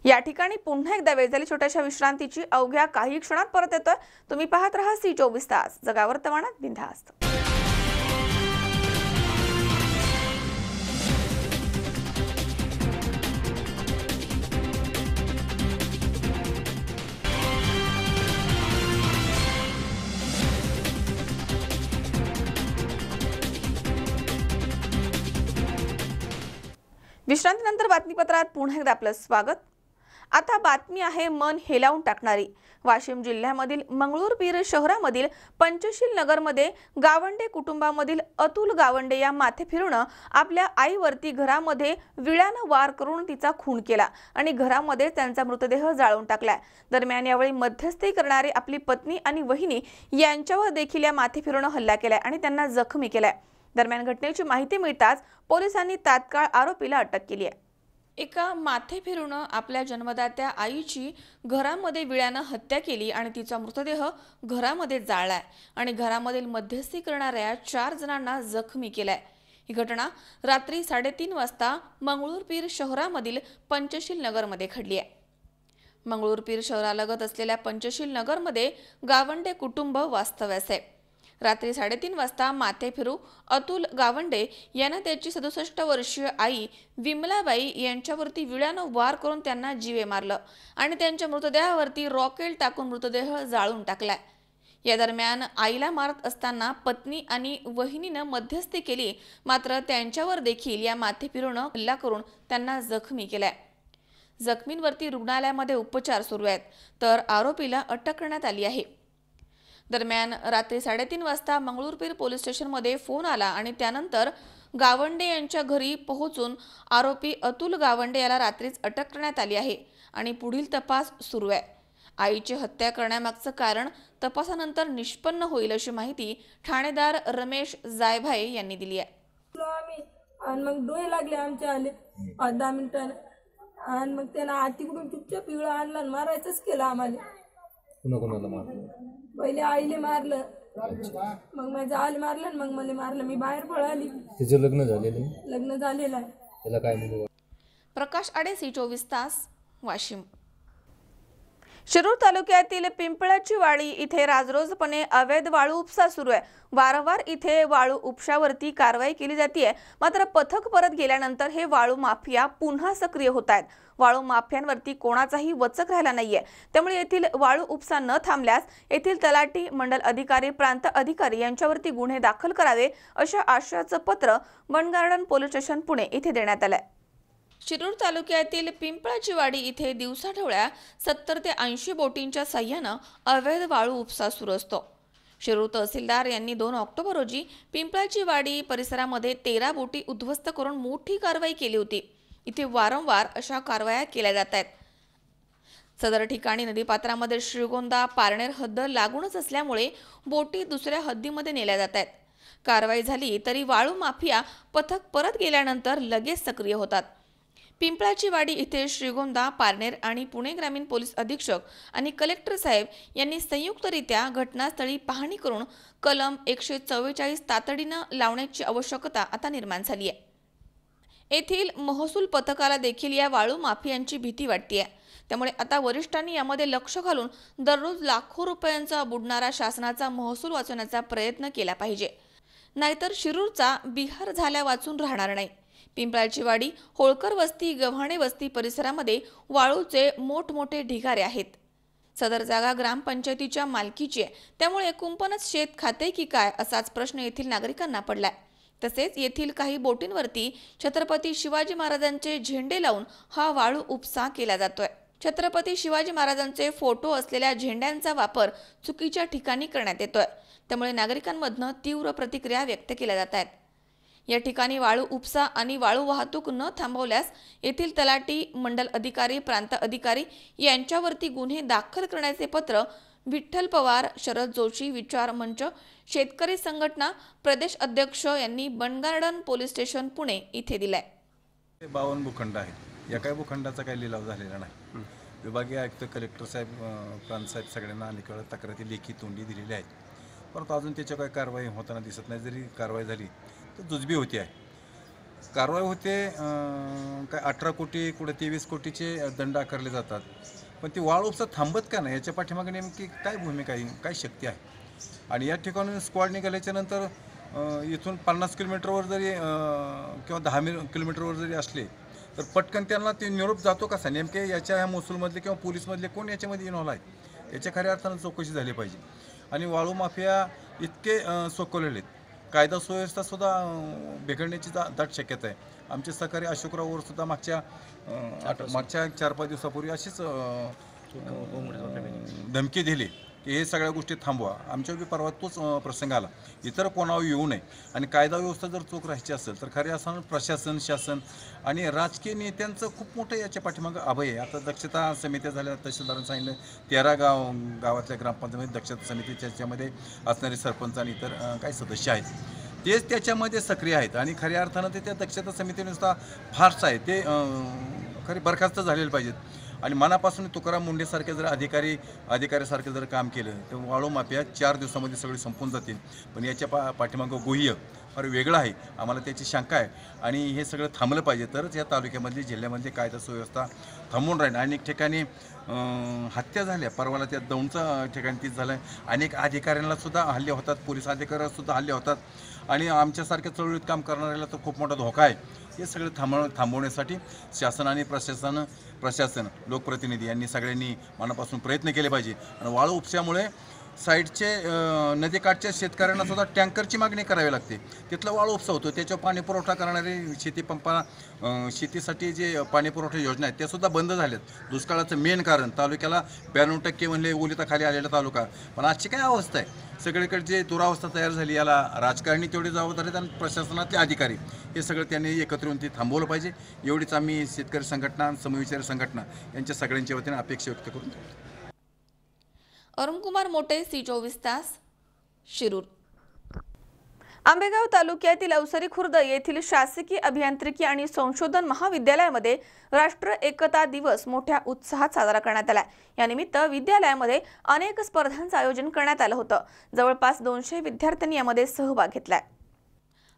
या ठिकाणी पुन्हा एकदा वेळ झाली छोट्याशा विश्रांतीची. अवघ्या काही क्षणात परत येतोय. तुम्ही पाहत राहा C24 तास, जगा वर्तमानात बिनधास्त. विश्रांतीनंतर बातमीपत्रात पुन्हा एकदा आपलं स्वागत. आता बातमी आहे मन हेलावून टाकणारी. वाशिम जिल्ह्यामधील मंगळूरपीर शहरामधील पंचशील नगरमध्ये गावंडे कुटुंबामधील अतुल गावंडे या माथेफिरूनं आपल्या आईवरती घरामध्ये विळ्यानं वार करून तिचा खून केला आणि घरामध्ये त्यांचा मृतदेह जाळून टाकला. दरम्यान यावेळी मध्यस्थी करणारे आपली पत्नी आणि वहिनी यांच्यावर देखील या माथेफिरूनं हल्ला केलाय आणि त्यांना जखमी केलाय. दरम्यान घटनेची माहिती मिळताच पोलिसांनी तात्काळ आरोपीला अटक केली आहे. एका माथेफिरूनं आपल्या जन्मदात्या आईची घरामध्ये विळ्यानं हत्या केली आणि तिचा मृतदेह घरामध्ये जाळलाय आणि घरामधील मध्यस्थी करणाऱ्या 4 जणांना जखमी केलाय. ही घटना रात्री 3:30 वाजता मंगळूरपीर शहरामधील पंचशील नगरमध्ये घडली आहे. मंगळूरपीर शहरालगत असलेल्या पंचशील नगरमध्ये गावंडे कुटुंब वास्तव्यास आहे. रात्री 3:30 वाजता माथेफिरू अतुल गावंडे यांना त्याची 67 वर्षीय आई विमलाबाई यांच्यावरती विळ्यानं वार करून त्यांना जीवे मारलं आणि त्यांच्या मृतदेहावरती रॉकेल टाकून मृतदेह जाळून टाकलाय. या दरम्यान आईला मारत असताना पत्नी आणि वहिनीनं मध्यस्थी केली, मात्र त्यांच्यावर देखील या माथेफिरूनं हल्ला करून त्यांना जखमी केलाय. जखमींवरती रुग्णालयामध्ये उपचार सुरू आहेत, तर आरोपीला अटक करण्यात आली आहे. दरम्यान रात्री 3:30 वाजता मंगळूरपीर पोलीस स्टेशनमध्ये फोन आला आणि त्यानंतर गावंडे यांच्या घरी पोहोचून आरोपी अतुल गावंडे याला रात्रीच अटक करण्यात आली आहे आणि पुढील तपास सुरू आहे. आईची हत्या करण्यामागचं कारण तपासानंतर निष्पन्न होईल अशी माहिती ठाणेदार रमेश जायभाई यांनी दिली आहे. आणि मग डोळे लागले आमचे आले 10 मिनिटांनी आणि मग त्यानं आतीकडून चुपचाप पिवळा आणला आणि मारायचंच केलं आम्हाला. कोणाला मारलं? पहिले आईले मारलं, मग माझ्या आईला मारलं आणि मग मला मारलं. मी बाहेर पळाली. तिचं लग्न झालेलं? लग्न झालेलं आहे. त्याला काय मुलं? प्रकाश आडे, C24 तास, वाशिम. शिरूर तालुक्यातील पिंपळाची वाडी इथे राजरोजपणे अवैध वाळू उपसा सुरू आहे. वारंवार इथे वाळू उपशावरती कारवाई केली जाते, मात्र पथक परत गेल्यानंतर हे वाळू माफिया पुन्हा सक्रिय होत आहेत. वाळू माफियांवरती कोणाचाही वचक राहिला नाहीये. त्यामुळे येथील वाळू उपसा न थांबल्यास येथील तलाठी, मंडल अधिकारी, प्रांत अधिकारी यांच्यावरती गुन्हे दाखल करावे अशा आशयाचं पत्र वनगार्डन पोलीस स्टेशन पुणे इथे देण्यात आलंय. शिरूर तालुक्यातील पिंपळाची वाडी इथे दिवसाढवळ्या 70 ते 80 बोटींच्या साह्यानं अवैध वाळू उपसा सुरू असतो. शिरूर तहसीलदार यांनी 2 ऑक्टोबर रोजी पिंपळाची वाडी परिसरामध्ये 13 बोटी उद्ध्वस्त करून मोठी कारवाई केली होती. इथे वारंवार अशा कारवाया केल्या जात आहेत. सदर ठिकाणी नदीपात्रामध्ये श्रीगोंदा पारनेर हद्द लागूनच असल्यामुळे बोटी दुसऱ्या हद्दीमध्ये नेल्या जात आहेत. कारवाई झाली तरी वाळू माफिया पथक परत गेल्यानंतर लगेच सक्रिय होतात. पिंपळाची वाडी इथे श्रीगोंदा, पारनेर आणि पुणे ग्रामीण पोलीस अधीक्षक आणि कलेक्टर साहेब यांनी संयुक्तरित्या घटनास्थळी पाहणी करून कलम 144 तातडीनं लावण्याची आवश्यकता आता निर्माण झाली आहे. येथील महसूल पथकाला देखील या वाळू माफियांची भीती वाटते. त्यामुळे आता वरिष्ठांनी यामध्ये लक्ष घालून दररोज लाखो रुपयांचा बुडणारा शासनाचा महसूल वाचवण्याचा प्रयत्न केला पाहिजे. नाहीतर शिरूरचा बिहार झाल्या वाचून राहणार नाही. पिंपळाची वाडी, होळकर वस्ती, गव्हाणे वस्ती परिसरामध्ये वाळूचे मोठमोठे ढिगारे आहेत. सदर जागा ग्रामपंचायतीच्या मालकीची आहे, त्यामुळे कुंपणच शेत खाते की काय असाच प्रश्न येथील नागरिकांना पडलाय. तसेच येथील काही बोटींवरती छत्रपती शिवाजी महाराजांचे झेंडे लावून हा वाळू उपसा केला जातोय. छत्रपती शिवाजी महाराजांचे फोटो असलेल्या झेंड्यांचा वापर चुकीच्या ठिकाणी करण्यात येतोय. त्यामुळे नागरिकांमधून तीव्र प्रतिक्रिया व्यक्त केल्या जात आहेत. या ठिकाणी वाळू उपसा आणि वाळू वाहतूक न थांबवल्यास येथील तलाठी, मंडल अधिकारी, प्रांत अधिकारी यांच्यावरती गुन्हे दाखल करण्याचे पत्र विठ्ठल पवार, शरद जोशी विचार मंच, शेतकरी संघटना प्रदेश अध्यक्ष यांनी बनगार्डन पोलीस स्टेशन पुणे इथे दिलाय. 52 भूखंड आहेत. या काही भूखंडाचा काही लिलाव झालेला नाही. विभागीय आयुक्त, कलेक्टर साहेब, प्रांत साहेब सगळ्यांना अनेक वेळा तक्रारी लेखी तोंडी दिलेली आहेत, परंतु अजून त्याच्या काही कारवाई होताना दिसत नाही. जरी कारवाई झाली तर जुजबी होती आहे. कारवाई होते, काय 18 कोटी कुठे 23 कोटीचे दंड आकारले जातात, पण ती वाळ उपसा थांबत का नाही याच्या पाठीमागे नेमकी काय भूमिका आहे, काय शक्ती आहे. आणि या ठिकाणी स्क्वॉड निघाल्याच्या नंतर इथून 50 किलोमीटरवर जरी किंवा 10 किलोमीटरवर जरी असले तर पटकन त्यांना ते निरोप जातो कसा. नेमके याच्या ह्या महसूलमधले किंवा पोलीसमधले कोण याच्यामध्ये इन्व्हॉल्व आहे याच्या खऱ्या अर्थानं चौकशी झाली पाहिजे. आणि वाळू माफिया इतके सोकवलेले आहेत, कायदा सुव्यवस्थासुद्धा बिघडण्याची दाट शक्यता आहे. आमचे सहकारी अशोकराववर सुद्धा मागच्या 4-5 दिवसापूर्वी अशीच धमकी दिली की हे सगळ्या गोष्टी थांबवा. आमच्या परवा तोच प्रसंग आला. इतर कोणावर येऊ नये आणि कायदा व्यवस्था जर चोख राहायची असेल तर खरे असताना प्रशासन, शासन आणि राजकीय नेत्यांचं खूप मोठं याच्या पाठीमागं अभय आहे. आता दक्षता समित्या झाल्या, तहसीलदारांनी सांगितलं 13 गावातल्या ग्रामपंचायत दक्षता समिती, त्याच्यामध्ये असणारे सरपंच आणि इतर काही सदस्य आहेत, तेच त्याच्यामध्ये सक्रिय आहेत. आणि खऱ्या अर्थानं ते त्या दक्षता समितीनुसता फारच आहे, ते खरे बरखास्त झालेले पाहिजेत. आणि मनापासून तुकाराम मुंडेसारखे जर अधिकाऱ्यासारखे जर काम केलं तर वाळू माफिया 4 दिवसामध्ये सगळी संपून जातील. पण याच्या पाठीमागं गुह्य फार वेगळं आहे, आम्हाला त्याची शंका आहे. आणि हे सगळं थांबलं पाहिजे तरच या तालुक्यामधली, जिल्ह्यामधली कायदा सुव्यवस्था थांबून राहील. अनेक ठिकाणी हत्या झाल्या, परवाला त्या दौंडचं ठिकाणी तीच झालं. अनेक अधिकाऱ्यांनासुद्धा हल्ले होतात, पोलीस अधिकाऱ्यांसुद्धा हल्ले होतात. आणि आमच्यासारख्या चळवळीत काम करणाऱ्याला तर खूप मोठा धोका आहे. हे सगळं थांबवण्यासाठी शासन आणि प्रशासन, लोकप्रतिनिधी यांनी सगळ्यांनी मनापासून प्रयत्न केले पाहिजे. आणि वाळू उपशामुळे साईडचे नदीकाठच्या शेतकऱ्यांना सुद्धा टँकरची मागणी करावी लागते. तिथला वाळू उपसा होतो, त्याच्यावर पाणी पुरवठा करणारे शेतीपंपांना, शेतीसाठी जे पाणी पुरवठा योजना आहेत त्यासुद्धा बंद झाल्यात. दुष्काळाचं मेन कारण तालुक्याला 92% म्हणले ओलिताखाली आलेला तालुका. पण आजची काय अवस्था आहे, सगळीकडे जे दुरावस्था तयार झाली, याला राजकारणी तेवढी जबाबदारी आहेत आणि प्रशासनातले अधिकारी हे सगळं त्यांनी एकत्र येऊन ते थांबवलं पाहिजे. एवढीच आम्ही शेतकरी संघटना, समविचारी संघटना यांच्या सगळ्यांच्या वतीने अपेक्षा व्यक्त करून. अरुणकुमार मोटे, C24 तास, शिरूर. आंबेगाव तालुक्यातील अवसरी खुर्द येथील शासकीय अभियांत्रिकी आणि संशोधन महाविद्यालयामध्ये राष्ट्र एकता दिवस मोठ्या उत्साहात साजरा करण्यात आला. या निमित्त विद्यालयामध्ये अनेक स्पर्धांचं आयोजन करण्यात आलं होतं. जवळपास 200 विद्यार्थ्यांनी यामध्ये सहभाग घेतलाय.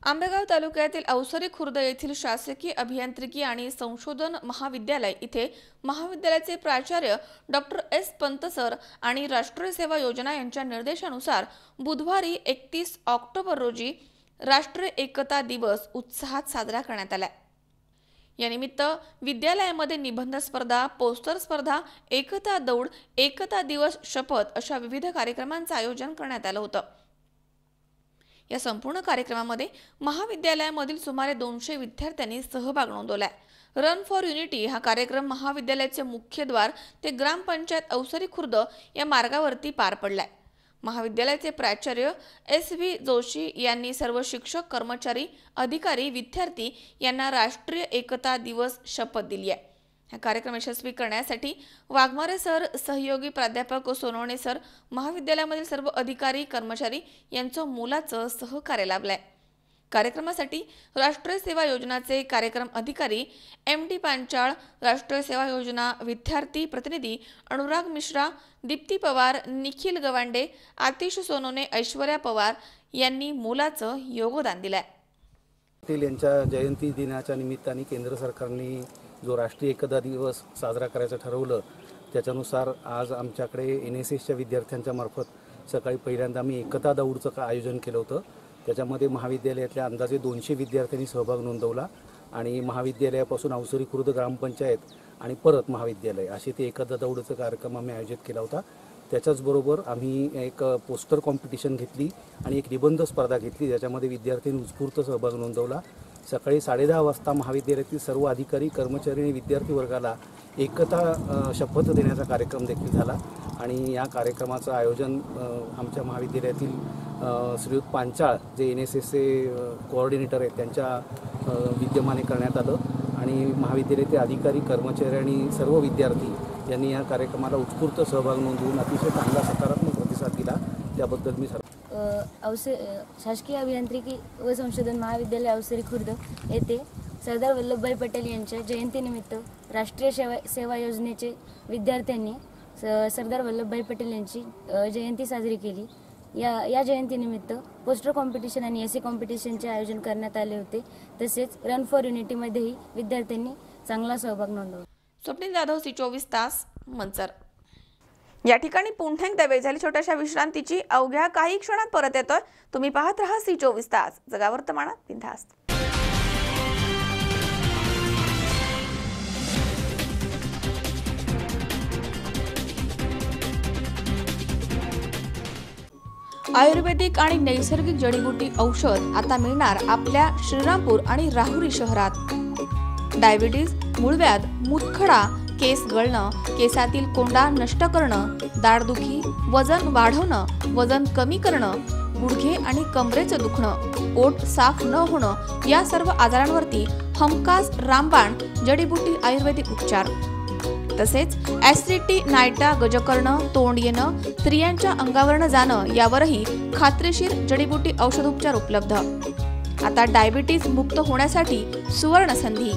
आंबेगाव तालुक्यातील अवसरी खुर्द येथील शासकीय अभियांत्रिकी आणि संशोधन महाविद्यालय इथे महाविद्यालयाचे प्राचार्य डॉक्टर S. पंत सर आणि राष्ट्रीय सेवा योजना यांच्या निर्देशानुसार बुधवारी 31 ऑक्टोबर रोजी राष्ट्रीय एकता दिवस उत्साहात साजरा करण्यात आला. या निमित्त विद्यालयामध्ये निबंध स्पर्धा, पोस्टर स्पर्धा, एकता दौड, एकता दिवस शपथ अशा विविध कार्यक्रमांचं आयोजन करण्यात आलं होतं. या संपूर्ण कार्यक्रमामध्ये महाविद्यालयामधील सुमारे 200 विद्यार्थ्यांनी सहभाग नोंदवलाय. रन फॉर युनिटी हा कार्यक्रम महाविद्यालयाचे मुख्य द्वार ते ग्रामपंचायत अवसरी खुर्द या मार्गावरती पार पडलाय. महाविद्यालयाचे प्राचार्य S.V. जोशी यांनी सर्व शिक्षक, कर्मचारी, अधिकारी, विद्यार्थी यांना राष्ट्रीय एकता दिवस शपथ दिली आहे. हा कार्यक्रम यशस्वी करण्यासाठी वाघमारे सर, सहयोगी प्राध्यापक सोनवणे सर, महाविद्यालयामधील सर्व अधिकारी, कर्मचारी यांचं मोलाचं सहकार्य लाभलंय. कार्यक्रमासाठी राष्ट्रीय सेवा योजनाचे कार्यक्रम अधिकारी M.D. पांचाळ, राष्ट्रीय सेवा योजना विद्यार्थी प्रतिनिधी अनुराग मिश्रा, दीप्ती पवार, निखिल गवांडे, आतिश सोनोने, ऐश्वर्या पवार यांनी मोलाचं योगदान दिलंय. पटेल यांच्या जयंती दिनाच्या निमित्ताने केंद्र सरकारने जो राष्ट्रीय एकता दिवस साजरा करायचं ठरवलं, त्याच्यानुसार आज आमच्याकडे NSSच्या विद्यार्थ्यांच्या मार्फत सकाळी पहिल्यांदा आम्ही एकता दौडचं आयोजन केलं होतं. त्याच्यामध्ये महाविद्यालयातल्या अंदाजे 200 विद्यार्थ्यांनी सहभाग नोंदवला आणि महाविद्यालयापासून अवसरी खुर्द ग्रामपंचायत आणि परत महाविद्यालय असे ते एकता दौडचं कार्यक्रम आम्ही आयोजित केला होता. त्याच्याचबरोबर आम्ही एक पोस्टर कॉम्पिटिशन घेतली आणि एक निबंध स्पर्धा घेतली, ज्याच्यामध्ये विद्यार्थ्यांनी उत्स्फूर्त सहभाग नोंदवला. सकाळी 10:30 वाजता महाविद्यालयातील सर्व अधिकारी, कर्मचारी आणि विद्यार्थी वर्गाला एकता शपथ देण्याचा कार्यक्रम देखील झाला आणि या कार्यक्रमाचं आयोजन आमच्या महाविद्यालयातील श्रीयुत पांचाळ जे NSSचे कोऑर्डिनेटर आहेत त्यांच्या विद्यमाने करण्यात आलं आणि महाविद्यालयाचे अधिकारी, कर्मचारी आणि सर्व विद्यार्थी यांनी या कार्यक्रमाला उत्स्फूर्त सहभाग नोंदवून अतिशय चांगला सकारात्मक प्रतिसाद दिला. त्याबद्दल मी शासकीय अभियांत्रिकी व संशोधन महाविद्यालय अवसरी खुर्द येथे सरदार वल्लभभाई पटेल यांच्या जयंतीनिमित्त राष्ट्रीय सेवा योजनेचे विद्यार्थ्यांनी सरदार वल्लभभाई पटेल यांची जयंती साजरी केली. या जयंतीनिमित्त पोस्टर कॉम्पिटिशन आणि एसे कॉम्पिटिशनचे आयोजन करण्यात आले होते. तसेच रन फॉर युनिटीमध्येही विद्यार्थ्यांनी चांगला सहभाग नोंदवला. स्वप्नील जाधव, C24 तास, मंचर. या ठिकाणी पुन्हा एकदा वेळ झाली छोट्याशा विश्रांतीची. अवघ्या काही क्षणात परत येतोय. तुम्ही पाहत राहा C24 तास, जगा वर्तमानात बिनधास्त. आयुर्वेदिक आणि नैसर्गिक जडीबुटी औषध आता मिळणार आपल्या श्रीरामपूर आणि राहुरी शहरात. डायबिटीज, मूळव्याध, मूतखडा, केस गळणं, केसातील कोंडा नष्ट करणं, दाढदुखी, वजन वाढवणं, वजन कमी करणं, गुडघे आणि कमरेचं दुखणं, ओठ साफ न होणं या सर्व आजारांवरती हमखास रामबाण जडीबुटी आयुर्वेदिक उपचार. तसेच ऍसिडिटी, नायटा, गजकर्ण, तोंड येणं, स्त्रियांच्या अंगावरनं जाणं यावरही खात्रीशीर जडीबुटी औषधोपचार उपलब्ध. आता डायबिटीज मुक्त होण्यासाठी सुवर्ण संधी.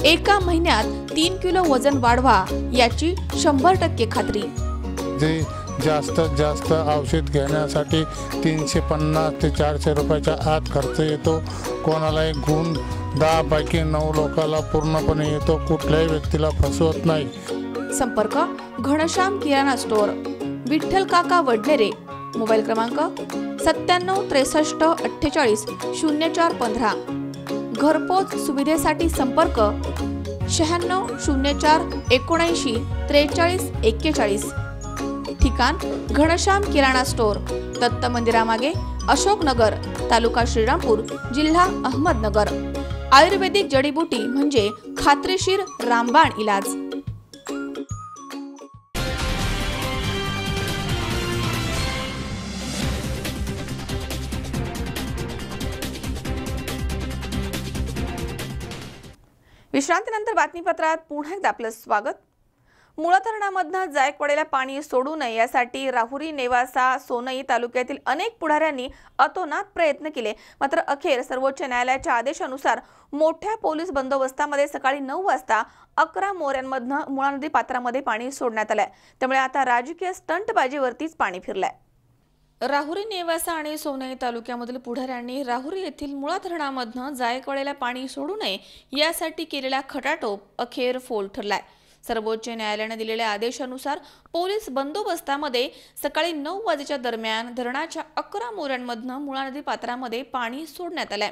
एका महिन्यात 3 किलो वजन वाढवा याची 100% खात्री. जे जास्तीत जास्त औषध घेण्यासाठी 350 ते 400 रुपयाच्या आत खर्च येतो. कोणालाही गुण 10 पैकी 9 लोकांना पूर्णपणे येतो. कुठल्याही व्यक्तीला फसवत नाही. संपर्क घनश्याम किराणा स्टोअर, विठ्ठल काका वडनेरे. मोबाईल क्रमांक 97 63 48 0415. घरपोच सुविधेसाठी संपर्क 96 04 79 43 41. ठिकाण घनश्याम किराणा स्टोअर, दत्त मंदिरामागे, अशोकनगर, तालुका श्रीरामपूर, जिल्हा अहमदनगर. आयुर्वेदिक जडीबुटी म्हणजे खात्रीशीर रामबाण इलाज. विश्रांतीनंतर बातमीपत्रात पुन्हा एकदा आपलं स्वागत. मुळा धरणामधनं जायकवाडीला पाणी सोडू नये यासाठी राहुरी, नेवासा, सोनई तालुक्यातील अनेक पुढाऱ्यांनी अतोनात प्रयत्न केले. मात्र अखेर सर्वोच्च न्यायालयाच्या आदेशानुसार मोठ्या पोलीस बंदोबस्तामध्ये सकाळी 9 वाजता 11 मोऱ्यांमधनं मुळा नदी पात्रामध्ये पाणी सोडण्यात आलंय. त्यामुळे आता राजकीय स्टंटबाजीवरतीच पाणी फिरलंय. राहुरी, नेवासा आणि सोनई तालुक्यामधील पुढाऱ्यांनी राहुरी येथील मुळा धरणामधनं जायकवाडीला पाणी सोडू नये यासाठी केलेला खटाटोप अखेर फोल ठरलाय. सर्वोच्च न्यायालयाने दिलेल्या आदेशानुसार पोलीस बंदोबस्तामध्ये सकाळी 9 वाजेच्या दरम्यान धरणाच्या 11 मोऱ्यांमधनं मुळा नदी पात्रामध्ये पाणी सोडण्यात आलंय.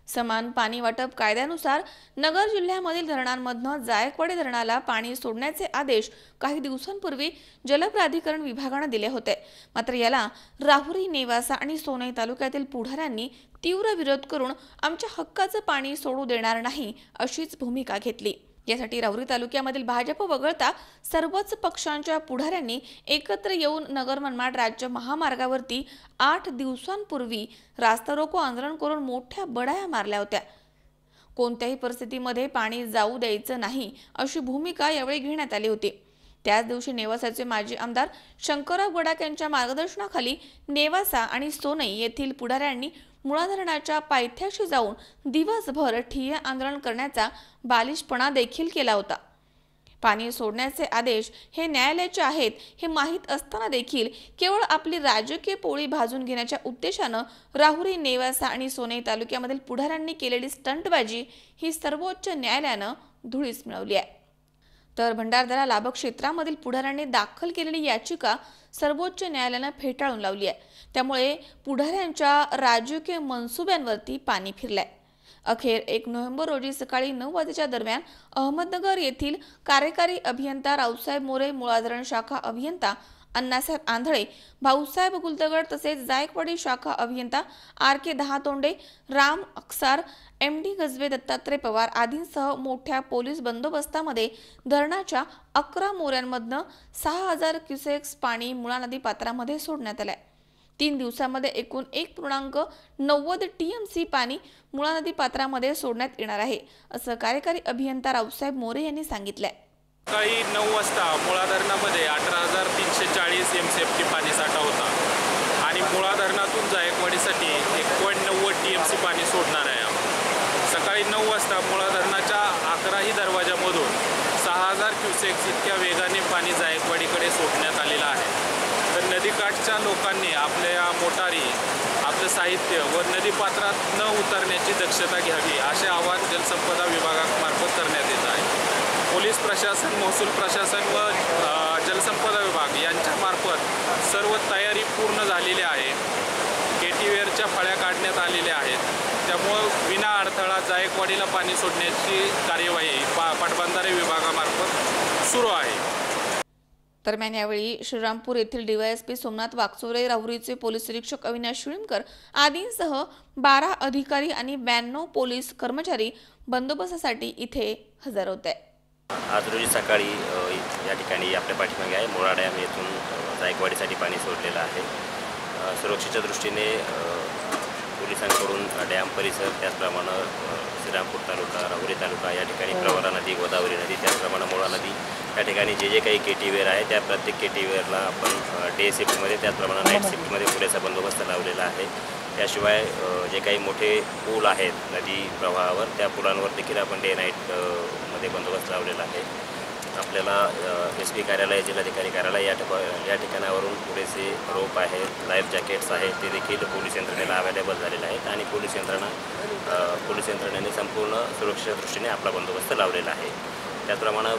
समान पाणी वाटप कायद्यानुसार नगर जिल्ह्यामधील धरणांमधनं जायकवाडी धरणाला पाणी सोडण्याचे आदेश काही दिवसांपूर्वी जलप्राधिकरण विभागाने दिले होते. मात्र याला राहुरी, नेवासा आणि सोनई तालुक्यातील पुढाऱ्यांनी तीव्र विरोध करून आमच्या हक्काचं पाणी सोडू देणार नाही अशीच भूमिका घेतली. यासाठी राहुरी तालुक्यामधील भाजप वगळता सर्वच पक्षांच्या पुढाऱ्यांनी एकत्र येऊन नगर मनमाड राज्य महामार्गावरती 8 दिवसांपूर्वी रास्ता रोको आंदोलन करून मोठ्या बडाया मारल्या होत्या. कोणत्याही परिस्थितीमध्ये पाणी जाऊ द्यायचं नाही अशी भूमिका यावेळी घेण्यात आली होती. त्याच दिवशी नेवासाचे माजी आमदार शंकरराव गडाख यांच्या मार्गदर्शनाखाली नेवासा आणि सोनई येथील पुढाऱ्यांनी मुळा धरणाच्या पायथ्याशी जाऊन दिवसभर ठिय्या आंदोलन करण्याचा बालिशपणा देखील केला होता. पाणी सोडण्याचे आदेश हे न्यायालयाचे आहेत हे माहीत असताना देखील केवळ आपली राजकीय पोळी भाजून घेण्याच्या उद्देशानं राहुरी, नेवासा आणि सोनई तालुक्यामधील पुढाऱ्यांनी केलेली स्टंटबाजी ही सर्वोच्च न्यायालयानं धुळीस मिळवली आहे. तर भंडारदरा लाभ क्षेत्रामधील पुढाऱ्यांनी दाखल केलेली याचिका सर्वोच्च न्यायालयानं फेटाळून लावली आहे. त्यामुळे पुढाऱ्यांच्या राजकीय मनसुब्यांवरती पाणी फिरलंय. अखेर 1 नोव्हेंबर रोजी सकाळी 9 वाजेच्या दरम्यान अहमदनगर येथील कार्यकारी अभियंता रावसाहेब मोरे, मुळा धरण शाखा अभियंता अण्णासाहेब आंधळे, भाऊसाहेब गुलतगड तसेच जायकवाडी शाखा अभियंता RK दहातोंडे, राम अक्सार, MD गजबे, दत्तात्रय पवार आदींसह मोठ्या पोलीस बंदोबस्तामध्ये धरणाच्या 11 मोऱ्यांमधनं 6000 क्युसेक्स पाणी मुळा नदी पात्रामध्ये सोडण्यात आलंय। 3 दिवसांमध्ये एकूण 1.90 TMC पाणी मुळा नदी पात्रामध्ये सोडण्यात येणार आहे, असं कार्यकारी अभियंता रावसाहेब मोरे यांनी सांगितलंय। सकाळी 9 वाजता मुळा धरणामध्ये 18,340 MCFT पाणी साठा होता आणि मुळा धरणातून जायकवाडीसाठी 1.90 TMC पाणी सोडणार आहे। सकाळी 9 वाजता मुळा धरणाच्या 11ही दरवाजामधून 6000 क्युसेक्स इतक्या वेगाने पाणी जायकवाडीकडे सोडण्यात आलेलं आहे। तर नदीकाठच्या लोकांनी आपल्या मोटारी, आपलं साहित्य व नदीपात्रात न उतरण्याची दक्षता घ्यावी असे आवाहन जलसंपदा विभागामार्फत करण्यात येत आहे। पोलीस प्रशासन, महसूल प्रशासन व जलसंपदा विभाग यांच्यामार्फत सर्व तयारी पूर्ण झालेली आहे। केटीवेअरच्या फळ्या काढण्यात आलेल्या आहेत, त्यामुळं विना अडथळा जायकवाडीला पाणी सोडण्याची कार्यवाही पाटबंधारे विभागामार्फत सुरू आहे। दरम्यान यावेळी श्रीरामपूर येथील DYSP सोमनाथ वाकचोरे, राहुरीचे पोलीस निरीक्षक अविनाश शिळीमकर आदींसह 12 अधिकारी आणि 92 पोलीस कर्मचारी बंदोबस्तासाठी इथे हजर होते। आज रोजी सकाळी या ठिकाणी आपल्या पाठीमागे आहे मुळा डॅम येथून जायकवाडीसाठी पाणी सोडलेलं आहे। सुरक्षेच्या दृष्टीने पोलिसांकडून डॅम परिसर, त्याचप्रमाणे श्रीरामपूर तालुका, राहुरी तालुका या ठिकाणी प्रवरा नदी, गोदावरी नदी, त्याचप्रमाणे मुळा नदी या ठिकाणी जे काही केटीवेअर आहे त्या प्रत्येक केटीवेअरला आपण डे शिफ्टमध्ये, त्याचप्रमाणे नाईट शिफ्टमध्ये पुरेसा बंदोबस्त लावलेला आहे। त्याशिवाय जे काही मोठे पूल आहेत नदी प्रवाहावर, त्या पुलांवर देखील आपण डे नाईट मध्ये बंदोबस्त लावलेला आहे। आपल्याला SP कार्यालय, जिल्हाधिकारी कार्यालय या ठिकाणावरून पुरेसे रोप आहेत, लाईफ जॅकेट्स आहेत, ते देखील पोलीस यंत्रणेला अवेलेबल झालेले आहेत आणि पोलीस यंत्रणेने संपूर्ण सुरक्षेच्या दृष्टीने आपला बंदोबस्त लावलेला आहे। त्याचप्रमाणे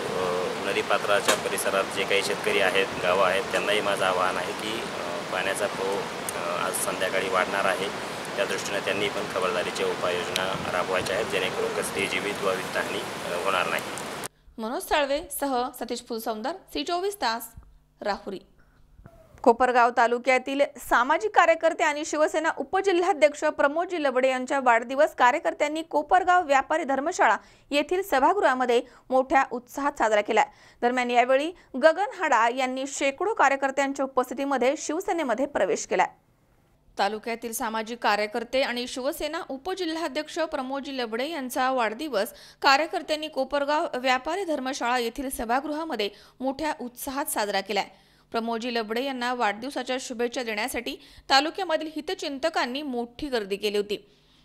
नदीपात्राच्या परिसरात जे काही शेतकरी आहेत, गावं आहेत, त्यांनाही माझं आवाहन आहे की पाण्याचा फ्लो आज संध्याकाळी वाढणार आहे, त्या दृष्टीने त्यांनी पण खबरदारीच्या उपाययोजना राबवायच्या आहेत, जेणेकरून कसलीही जीवित वा वित्तहानी होणार नाही। मनोज साळवे सह सतीश फुलसौंदर, C24 तास, राहुरी। कोपरगाव तालुक्यातील सामाजिक कार्यकर्ते आणि शिवसेना उपजिल्हाध्यक्ष प्रमोदजी लबडे यांच्या वाढदिवस कार्यकर्त्यांनी कोपरगाव व्यापारी धर्मशाळा येथील सभागृहामध्ये मोठ्या उत्साहात साजरा केला। दरम्यान यावेळी गगन हाडा यांनी शेकडो कार्यकर्त्यांच्या उपस्थितीमध्ये शिवसेनेमध्ये प्रवेश केला। तालुक्यातील सामाजिक कार्यकर्ते आणि शिवसेना उपजिल्हाध्यक्ष प्रमोदजी लबडे यांचा वाढदिवस कार्यकर्त्यांनी कोपरगाव व्यापारी धर्मशाळा येथील सभागृहामध्ये मोठ्या उत्साहात साजरा केला। प्रमोदजी लबडे यांना वाढदिवसाच्या शुभेच्छा देण्यासाठी तालुक्यामधील हितचिंतकांनी मोठी गर्दी केली होती।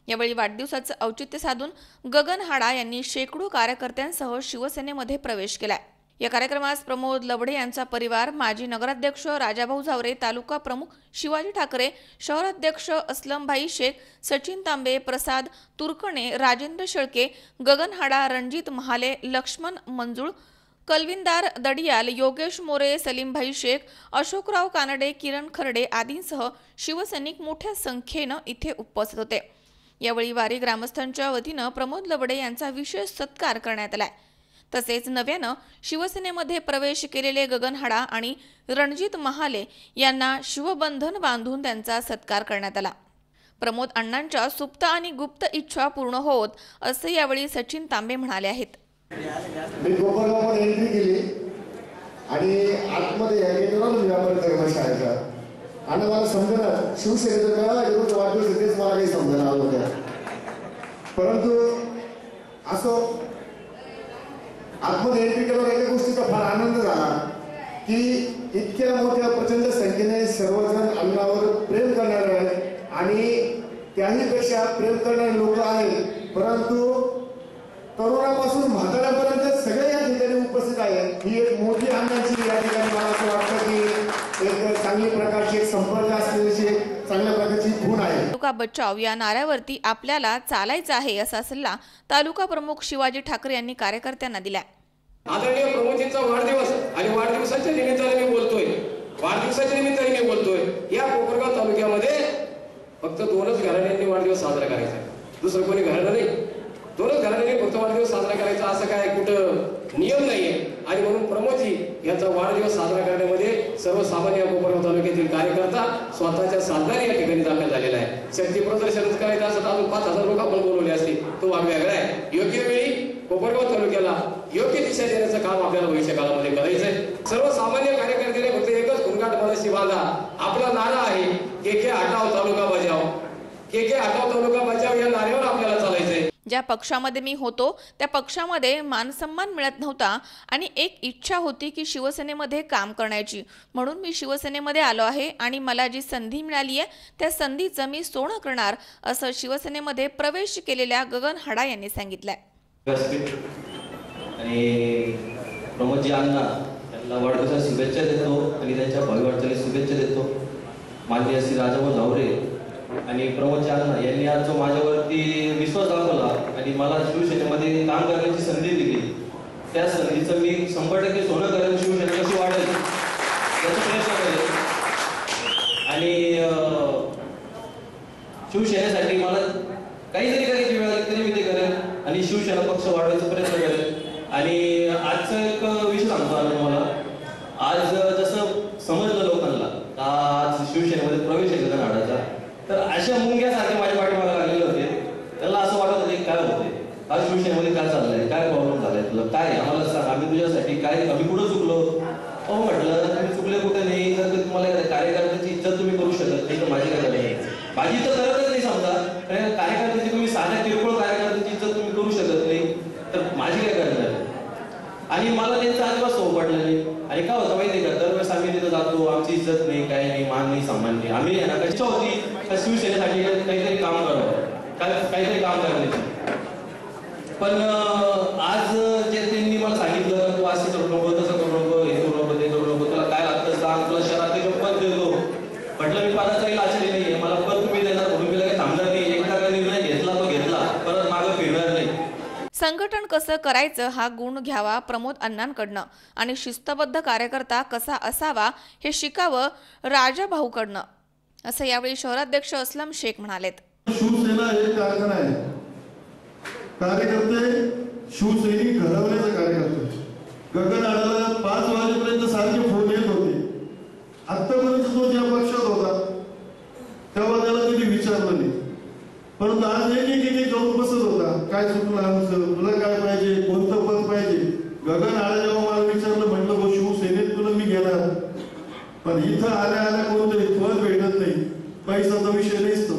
यावेळी वाढदिवसाचं औचित्य साधून गगन हाडा यांनी शेकडो कार्यकर्त्यांसह शिवसेनेमध्ये प्रवेश केला। या कार्यक्रमास प्रमोद लबडे यांचा परिवार, माजी नगराध्यक्ष राजाभाऊ झावरे, तालुका प्रमुख शिवाजी ठाकरे, शहराध्यक्ष असलमभाई शेख, सचिन तांबे, प्रसाद तुरकणे, राजेंद्र शेळके, गगन हाडा, रणजित महाले, लक्ष्मण मंजुळ, कलविंदार दडियाल, योगेश मोरे, सलीमभाई शेख, अशोकराव कानडे, किरण खरडे आदींसह शिवसैनिक मोठ्या संख्येनं इथे उपस्थित होते। यावेळी वारी ग्रामस्थांच्या वतीनं प्रमोद लबडे यांचा विशेष सत्कार करण्यात आला। तसेच नव्यानं शिवसेनेमध्ये प्रवेश केलेले गगन हाडा आणि रणजित महाले यांना शिवबंधन बांधून त्यांचा सत्कार करण्यात आला। प्रमोद अण्णांच्या सुप्त आणि गुप्त इच्छा पूर्ण होत असे यावेळी सचिन तांबे म्हणाले आहेत। मी कोपरगावमध्ये एंट्री केली आणि आतमध्ये गेलो व्यापारी धर्मशाळेचा आणि मला समजलं शिवसेनेचं मेळावा घेऊन वाढदिवस तेच मला काही समजलं आलं होतं। परंतु असं आतमध्ये एंट्री केल्यावर एका गोष्टीचा फार आनंद झाला की इतक्या मोठ्या प्रचंड संख्येने सर्वजण अण्णावर प्रेम करणारे आहेत आणि त्याही पेक्षा प्रेम करणारे लोक आहेत, परंतु तरुणापासून म्हाताऱ्यापर्यंत सगळे या ठिकाणी उपस्थित आहेत। ही एक मोठी अण्णांची या ठिकाणी मला असं वाटतं की एक चांगली प्रकारची एक संपर्क असलेली एक चांगल्या प्रकारची खूण आहे। तालुका बचाव या नाऱ्यावरती आपल्याला चालायचं आहे असा सल्ला तालुका प्रमुख शिवाजी ठाकरे यांनी कार्यकर्त्यांना दिला। आदरणीय प्रमोदजींचा वाढदिवस आणि वाढदिवसाच्या निमित्ताने मी बोलतोय या कोपरगाव तालुक्यामध्ये फक्त 2च घराण्यांनी वाढदिवस साजरा करायचा, दुसरं कोणी घराणं नाही। 2च घराण्यांनी फक्त वाढदिवस साजरा करायचा असं काय कुठं नियम नाहीये आणि म्हणून प्रमोदजी यांचा वाढदिवस साजरा करण्यामध्ये सर्वसामान्य कोपरगाव तालुक्यातील कार्यकर्ता स्वतःच्या साथाने या ठिकाणी दाखल झालेला आहे. शक्ती प्रदर्शनच करायचं असं अजून 5,000 लोक आपण बोलवले असते, तो भाग वेगळा आहे. योग्य वेळी कोपरगाव तालुक्याला योग्य दिशा देण्याचं काम आपल्याला भविष्य काळामध्ये करायचंय. सर्वसामान्य कार्यकर्त्याने फक्त एकच घुंगाट मनाशी बांधा. आपला नारा आहे के हटाव तालुका बजाव, के हटाव तालुका बजाव या नाऱ्यावर आपल्याला चालायचंय. ज्या पक्षामध्ये मी होतो त्या पक्षामध्ये मानसन्मान मिळत नव्हता आणि एक इच्छा होती की शिवसेनेमध्ये काम करण्याची, म्हणून मी शिवसेनेमध्ये आलो आहे आणि मला जी संधी मिळाली आहे त्या संधीचं मी सोनं करणार, असं शिवसेनेमध्ये प्रवेश केलेल्या गगन हाडा यांनी सांगितलंय. आणि प्रमोदजी अण्णा यांना वाढदिवसाच्या शुभेच्छा देतो आणि त्यांच्या भावी वाटचालीस शुभेच्छा देतो. माननीय श्री राजाभाऊ झावरे आणि प्रमोदजी अण्णा यांनी आज जो माझ्यावरती विश्वास दाखवला आणि मला शिवसेनेमध्ये काम करण्याची संधी दिली, त्या संधीचं मी 100% सोनं करेन. शिवसेना कशी वाढेल याचा प्रयत्न करेन आणि शिवसेनेसाठी मला काहीतरी करायची वेळ आली तरी मी ते करेन आणि शिवसेना पक्ष वाढवायचा प्रयत्न करेन. आणि आजचा एक विषय सांगतो आम्ही मला, आज जसं समजलं लोकांना आज शिवसेनेमध्ये प्रवेश आहे गगन हाडाचा, तर अशा मुंग्यासारखे माझ्या पाठीमागे लागलेले होते. त्याला असं वाटत होते काय होते, आज शिवसेनेमध्ये काय चाललंय, काय प्रॉब्लेम झालाय तुला, काय आम्हाला सांग, आम्ही तुझ्यासाठी काय, आम्ही कुठं चुकलो. हो म्हटलं तुम्ही चुकले कुठे नाही, जर तुम्हाला कार्यकर्त्याची इज्जत तुम्ही करू शकत नाही तर माझी काय नाही, माझी तर करतच नाही. समजा कार्यकर्त्याची तुम्ही साध्या किरकोळ कार्यकर्त्याची इज्जत तुम्ही करू शकत नाही तर माझी काय करणार. आणि मला त्यांचा अजिबात सोप पडलं नाही. आणि काय होतं माहिती आहे का, दरवेळेस आम्ही तिथं जातो, आमची इज्जत नाही, काय नाही, मान नाही, सन्मान नाही. आम्ही इच्छा होती त्या शिवसेनेसाठी काहीतरी काम करावं, काहीतरी काम करण्याची. पण आज जे त्यांनी मला सांगितलं तू असं करू नको, तसं करू नको, हे करू नको, ते करू नको, तुला काय लागतं सांग, तुला शहरात पद देतो. म्हटलं मी पदाचाही लाचरी नाहीये, मला पद तुम्ही देणार म्हणून मी काही थांबणार नाही. एकदा का निर्णय घेतला तो घेतला, परत मागं फिरणार नाही. संघटन कसं करायचं हा गुण घ्यावा प्रमोद अण्णांकडनं आणि शिस्तबद्ध कार्यकर्ता कसा असावा हे शिकावं राजाभाऊकडनं, असं यावेळी शहराध्यक्ष असलम शेख म्हणालेत. शिवसेना एक कारखाना आहे. कार्यकर्ते शिवसैनिक घडवण्याचे कार्यकर्ते. गगन हाडाला 5 वाजेपर्यंत सारखे फोन येत होते. आतापर्यंत तो ज्या पक्षात होता तेव्हा त्याला कधी विचारलं नाही, परंतु आज एक जाऊन बसत होता, काय चुकलं आमचं, तुला काय पाहिजे, कोणतं पद पाहिजे. गगन हाडा जेव्हा मला विचारलं, म्हटलं हो शिवसेनेत तुला मी घेणार, पण इथं आल्या कोणतंही पद भेटत नाही, पैशाचा विषय नसतो.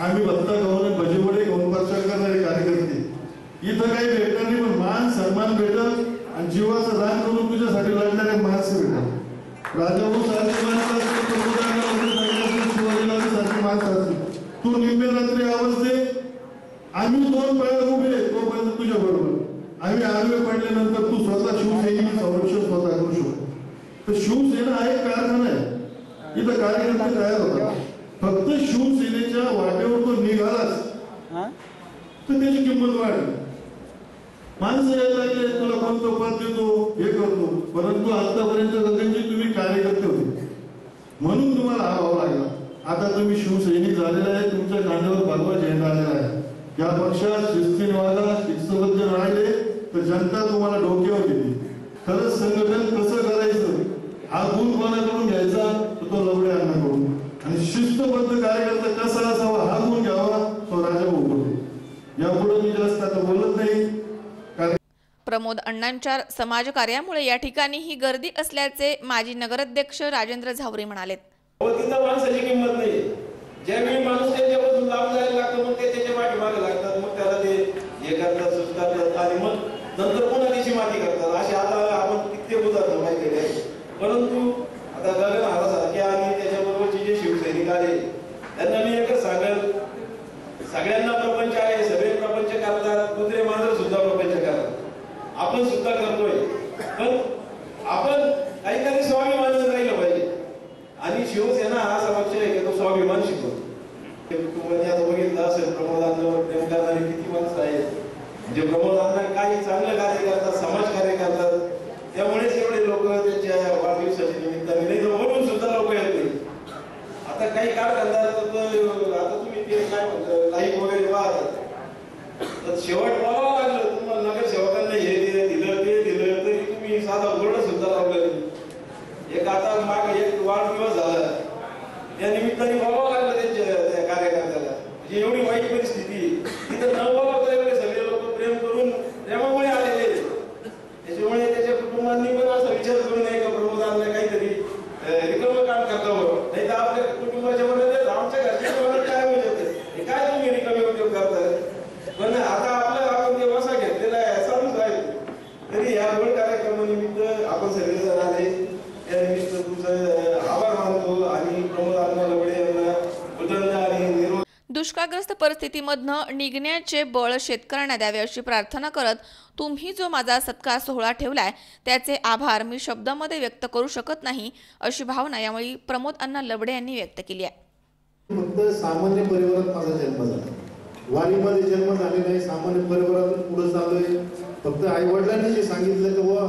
आम्ही भत्ता खाऊन भजेवडे घेऊन प्रचार करणारे कार्यकर्ते, इथं काही भेटणार नाही, पण मान सन्मान भेटल आणि जीवाचं दान करून तुझ्यासाठी लढणारे माणसं भेटल. राजाभाऊ सारखे माणसं असते, शिवाजीराजे सारखे माणसं असते. तू निम्मे रात्री आवाज दे, आम्ही 2 पायावर उभे तोपर्यंत तुझ्या बरोबर. आम्ही आडवे पडल्यानंतर तू स्वतः शिवसैनिक संरक्षण स्वतः करू शकतो. तर शिवसेना हा एक कारखाना आहे, इथं कार्यकर्ते तयार होतात. फक्त शिवसेनेच्या वाटेवर तो निघालाच तर त्याची किंमत वाढली. माणसं यायला लागले, तुला कोणतं पद देतो, हे करतो. परंतु आतापर्यंत गगनजी तुम्ही कार्यकर्ते होते म्हणून तुम्हाला हा भाव लागला. आता तुम्ही शिवसैनिक झालेला आहे, तुमच्या खांद्यावर भगवा झेंडा आलेला आहे. या पक्षात शिस्तीने वागा, शिस्तबद्ध राहिले तर जनता तुम्हाला डोक्यावर घेते. खरंच संघटन कसं करायचं हा गुण कोणाकडून घ्यायचा तर तो लवडे अण्णाकडून, आणि शिस्तबद्ध कार्यकर्ता कसा असावा हा गुण घ्यावा तो राजाभाऊकडून. यापुढे मी जास्त आता बोलत नाही. प्रमोद अण्णांच्या समाजकार्यामुळे या ठिकाणी ही गर्दी असल्याचे माजी नगराध्यक्ष राजेंद्र झावरे म्हणालेत. तिथं माणसाची किंमत नाही. ज्यावेळी माणूस त्यांच्यापासून लांब जायला लागतो मग ते त्याच्या पाठीमागे लागतात, मग त्याला ते हे करतात, सुचतात आणि मग नंतर पुन्हा त्याची माती करतात. असे आता आपण कित्येक उदाहरण माहिती आहे. परंतु आता गगन हाडासारखे आणि त्याच्याबरोबरचे जे शिवसैनिक आले त्यांना मी एकच सांगेल, सगळ्यांना प्रपंच आहे, सगळे प्रपंच करतात, कुत्रे मांजर सुद्धा प्रपंच करतात, आपण सुद्धा करतोय. पण आपण काहीतरी स्वाभिमानानं राहिलं पाहिजे. आणि शिवसेना हा असा पक्ष आहे की तो स्वाभिमान शिकवतो. तुम्ही आता बघितलं असेल प्रमोदांवर प्रेम करणारे किती माणसं आहेत. म्हणजे प्रमोदांना काही चांगलं कार्य करतात, समाजकार्य करतात, त्यामुळेच एवढे लोक त्यांच्या वाढदिवसाच्या निमित्ताने, नाही तर म्हणून सुद्धा लोक येत नाही. आता काही काळ करतात, आता तुम्ही ते काय म्हणतात लाईव्ह वगैरे पाहतात, तर शेवट बोलावं लागलं तुम्हाला नगरसेवकांना हे दिलं ते दिलं तरी तुम्ही साधा दुष्काळग्रस्त परिस्थितीमधनं निघण्याचे बळ शेतकऱ्यांना द्यावे अशी प्रार्थना करत तुम्ही जो माझा सत्कार सोहळा ठेवलाय त्याचे आभार मी शब्दामध्ये व्यक्त करू शकत नाही अशी भावना यावेळी प्रमोद अण्णा लबडे यांनी व्यक्त केली आहे. फक्त सामान्य परिवारात माझा जन्म झाला, वारीमध्ये जन्म झाले नाही, सामान्य परिवारातून पुढे चाललोय. फक्त आई वडिलांनी जे सांगितलं की व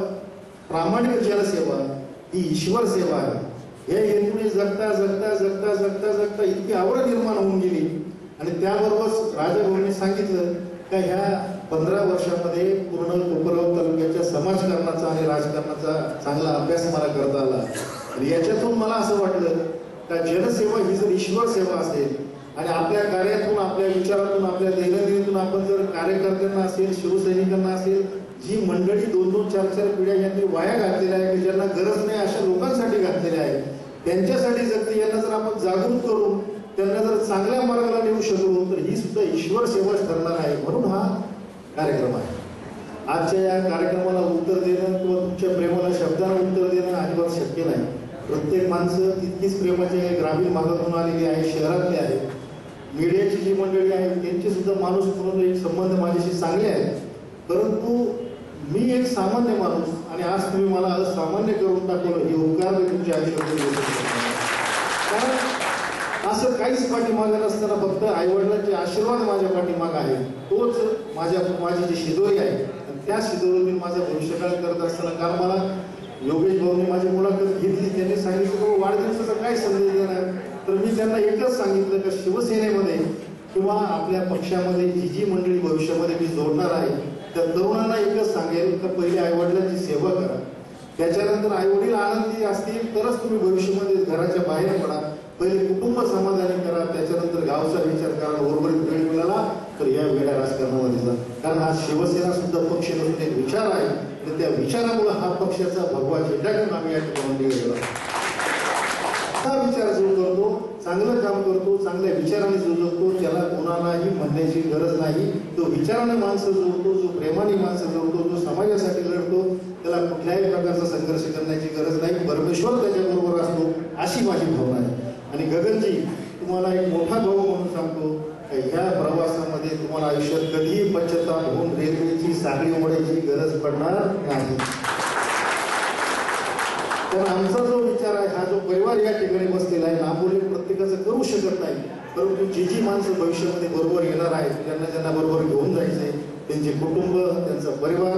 प्रामाणिक जनसेवा ही ईश्वर सेवा आहे, हे हेतूने जगता जगता जगता जगता जगता इतकी आवड निर्माण होऊन गेली. आणि त्याबरोबर राजाभाऊंनी सांगितलं का ह्या 15 वर्षामध्ये पूर्ण कोपरगाव तालुक्याच्या समाजकारणाचा आणि राजकारणाचा चांगला अभ्यास मला करता आला. आणि याच्यातून मला असं वाटलं का जनसेवा ही जर ईश्वर सेवा असेल आणि आपल्या कार्यातून, आपल्या विचारातून, आपल्या दैनंदिनीतून आपण जर कार्यकर्त्यांना असेल, शिवसैनिकांना असेल, जी मंडळी 2-2, 4-4 पिढ्या यांनी वाया घातलेल्या आहे, की ज्यांना गरज नाही अशा लोकांसाठी घातलेल्या आहे, त्यांच्यासाठी जर यांना जर आपण जागृत करून त्यांना जर चांगल्या मार्गाला नेऊ शकलो तर ही सुद्धा ईश्वर सेवाच ठरणार आहे. म्हणून हा कार्यक्रम आहे. आजच्या या कार्यक्रमाला उत्तर देणं किंवा तुमच्या प्रेमाला शब्दाला उत्तर देणं अजिबात शक्य नाही. प्रत्येक माणसं तितकीच प्रेमाचे ग्रामीण भागातून आलेली आहे, शहरातले आहे. मीडियाची जी मंडळी आहे त्यांचे सुद्धा माणूस म्हणून एक संबंध माझ्याशी चांगले आहेत. परंतु मी एक सामान्य माणूस आणि आज तुम्ही मला असामान्य करून टाकलं, हे उपकार मी तुमच्या आयुष्यामध्ये कारण असं काहीच पाठीमागं नसताना फक्त आईवडिलांचे आशीर्वाद माझ्या पाठीमाग आहे. तोच माझी जी शिदोरी आहे त्या शिदोरीतून माझं भविष्यकाळ करत असताना, कारण मला योगेश भाऊंनी माझी मुलाखत घेतली, त्यांनी सांगितलं की वाढदिवसाचा काय संदेश देणार, तर मी त्यांना एकच सांगितलं की शिवसेनेमध्ये किंवा आपल्या पक्षामध्ये जी मंडळी भविष्यामध्ये मी जोडणार आहे त्या तरुणांना एकच सांगेल की पहिले आईवडिलांची सेवा करा, त्याच्यानंतर आईवडील आनंदी असतील तरच तुम्ही भविष्यामध्ये घराच्या बाहेर पडा. पहिले कुटुंब समाधानी करा, त्याच्यानंतर गावचा विचार करा. उर्वरित वेळ मिळाला तर या वेळा राजकारणामध्ये जा, कारण हा शिवसेना सुद्धा पक्ष नसून एक विचार आहे आणि त्या विचारामुळे हा पक्षाचा भगवा झेंडा घेऊन आम्ही या ठिकाणी गेलो. हा विचार जो करतो, चांगलं काम करतो, चांगल्या विचाराने जो जगतो, त्याला कोणालाही म्हणण्याची गरज नाही. तो विचाराने माणसं जोडतो, जो प्रेमाने माणसं जोडतो, जो समाजासाठी लढतो, त्याला कुठल्याही प्रकारचा संघर्ष करण्याची गरज नाही. परमेश्वर त्याच्याबरोबर असतो अशी माझी भावना आहे. आणि गगनजी, तुम्हाला एक मोठा भाऊ म्हणून सांगतो, ह्या प्रवासामध्ये तुम्हाला आयुष्यात कधीही पश्चाताप होऊन रेल्वेची साखळी ओढायची गरज पडणार नाही. तर आमचा जो विचार आहे, हा जो परिवार या ठिकाणी बसलेला आहे, नाबोली प्रत्येकाचं करू शकत नाही, परंतु जी माणसं भविष्यामध्ये बरोबर येणार आहेत, ज्यांना बरोबर घेऊन जायचंय, त्यांचे कुटुंब, त्यांचा परिवार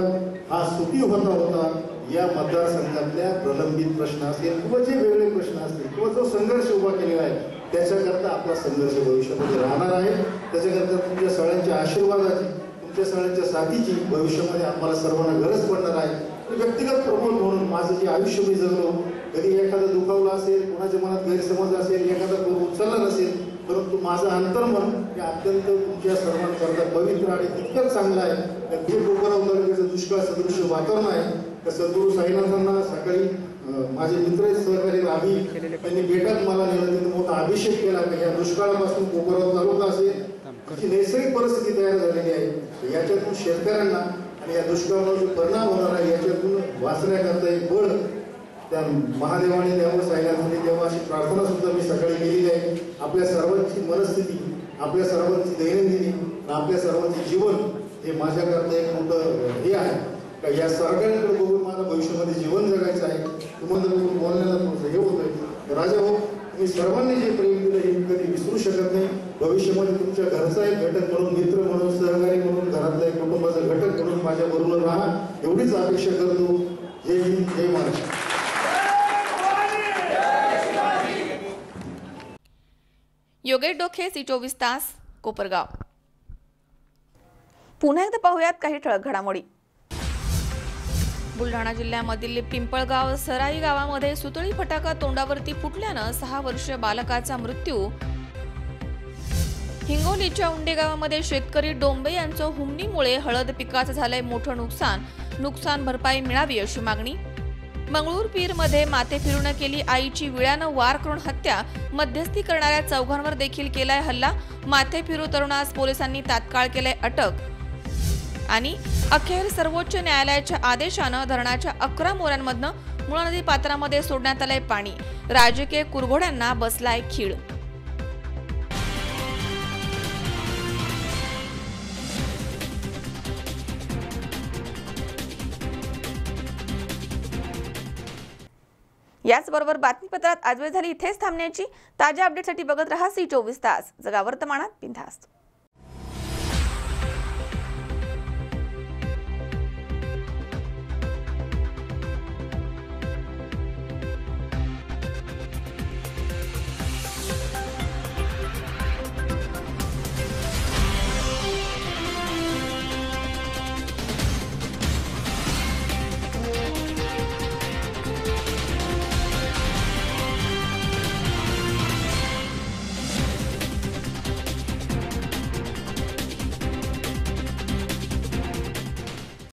हा सुखी होता या मतदारसंघातल्या प्रलंबित प्रश्न असतील किंवा जे वेगळे प्रश्न असतील किंवा जो संघर्ष उभा केलेला आहे त्याच्याकरता आपला संघर्ष भविष्यामध्ये राहणार आहे. त्याच्याकरता तुमच्या सगळ्यांच्या आशीर्वादाची, तुमच्या सगळ्यांच्या साथीची भविष्यामध्ये आम्हाला सर्वांना गरज पडणार आहे. व्यक्तिगत प्रमोद म्हणून माझं जे आयुष्य मी जगलो, कधी एखादं दुखावलं असेल, कोणाच्या मनात गैरसमज असेल, एखादा करून उचलला नसेल, परंतु माझं अंतर्मन हे अत्यंत तुमच्या सर्वांकरता पवित्र आणि तितकंच चांगलं आहे. हे कोपरगाव तालुक्याचं दुष्काळ सदृश्य वातावरण आहे. तर सद्गुरू साईनाथांना सकाळी माझे मित्र सहकारी राही त्यांनी बेटात मला नेलं, तिथे मोठा अभिषेक केला की या दुष्काळापासून कोपरगाव तालुका असेल जी नैसर्गिक परिस्थिती तयार झालेली आहे, याच्यातून शेतकऱ्यांना आणि या दुष्काळावर जो परिणाम होणार आहे याच्यातून वाचण्याकरता एक बळ त्या महादेवाने द्यावं, साईनाथांनी द्यावं अशी प्रार्थना सुद्धा मी सकाळी केलेली आहे. आपल्या सर्वांची मनस्थिती, आपल्या सर्वांची दैनंदिनी, आपल्या सर्वांचे जीवन हे माझ्याकरता एक मोठं हे आहे का या सरकारकडे बघून मला भविष्यामध्ये जीवन जगायचं आहे. तुम्हाला बघून बोलण्याला थोडंसं हे होतंय. राजा भाऊ, तुम्ही सर्वांनी जे प्रेम दिलं हे कधी विसरू शकत नाही. भविष्यामध्ये तुमच्या घरचा एक घटक म्हणून, मित्र म्हणून, सहकारी म्हणून, घरातला एक कुटुंबाचा घटक म्हणून माझ्या बरोबर राहा एवढीच अपेक्षा करतो. जय हिंद, जय महाराष्ट्र. योगेश डोखे, C24 तास, कोपरगाव. पुन्हा एकदा पाहूयात काही ठळक घडामोडी. बुलढाणा जिल्ह्यामधील पिंपळगाव सराई गावामध्ये सुतळी फटाका तोंडावरती फुटल्यानं 6 वर्षीय बालकाचा मृत्यू. हिंगोलीच्या उंडे गावामध्ये शेतकरी डोंबे यांचं हुमणीमुळे हळद पिकाचं झालंय मोठं नुकसान भरपाई मिळावी अशी मागणी. मंगळूरपीरमध्ये माथे फिरून केली आईची विळ्यानं वार करून हत्या. मध्यस्थी करणाऱ्या चौघांवर देखील केलाय हल्ला. माथे फिरू तरुणास पोलिसांनी तात्काळ केलंय अटक. आणि अखेर सर्वोच्च न्यायालयाच्या आदेशानं धरणाच्या 11 मोऱ्यांमधनं मुळा नदी पात्रामध्ये सोडण्यात आलंय पाणी. राजकीय कुरघोड्यांना बसलाय खीळ. याचबरोबर बातमीपत्रात आज वेळ झाली इथेच थांबण्याची. ताज्या अपडेटसाठी बघत रहा C24 तास. जगा वर्तमानात बिनधास्त.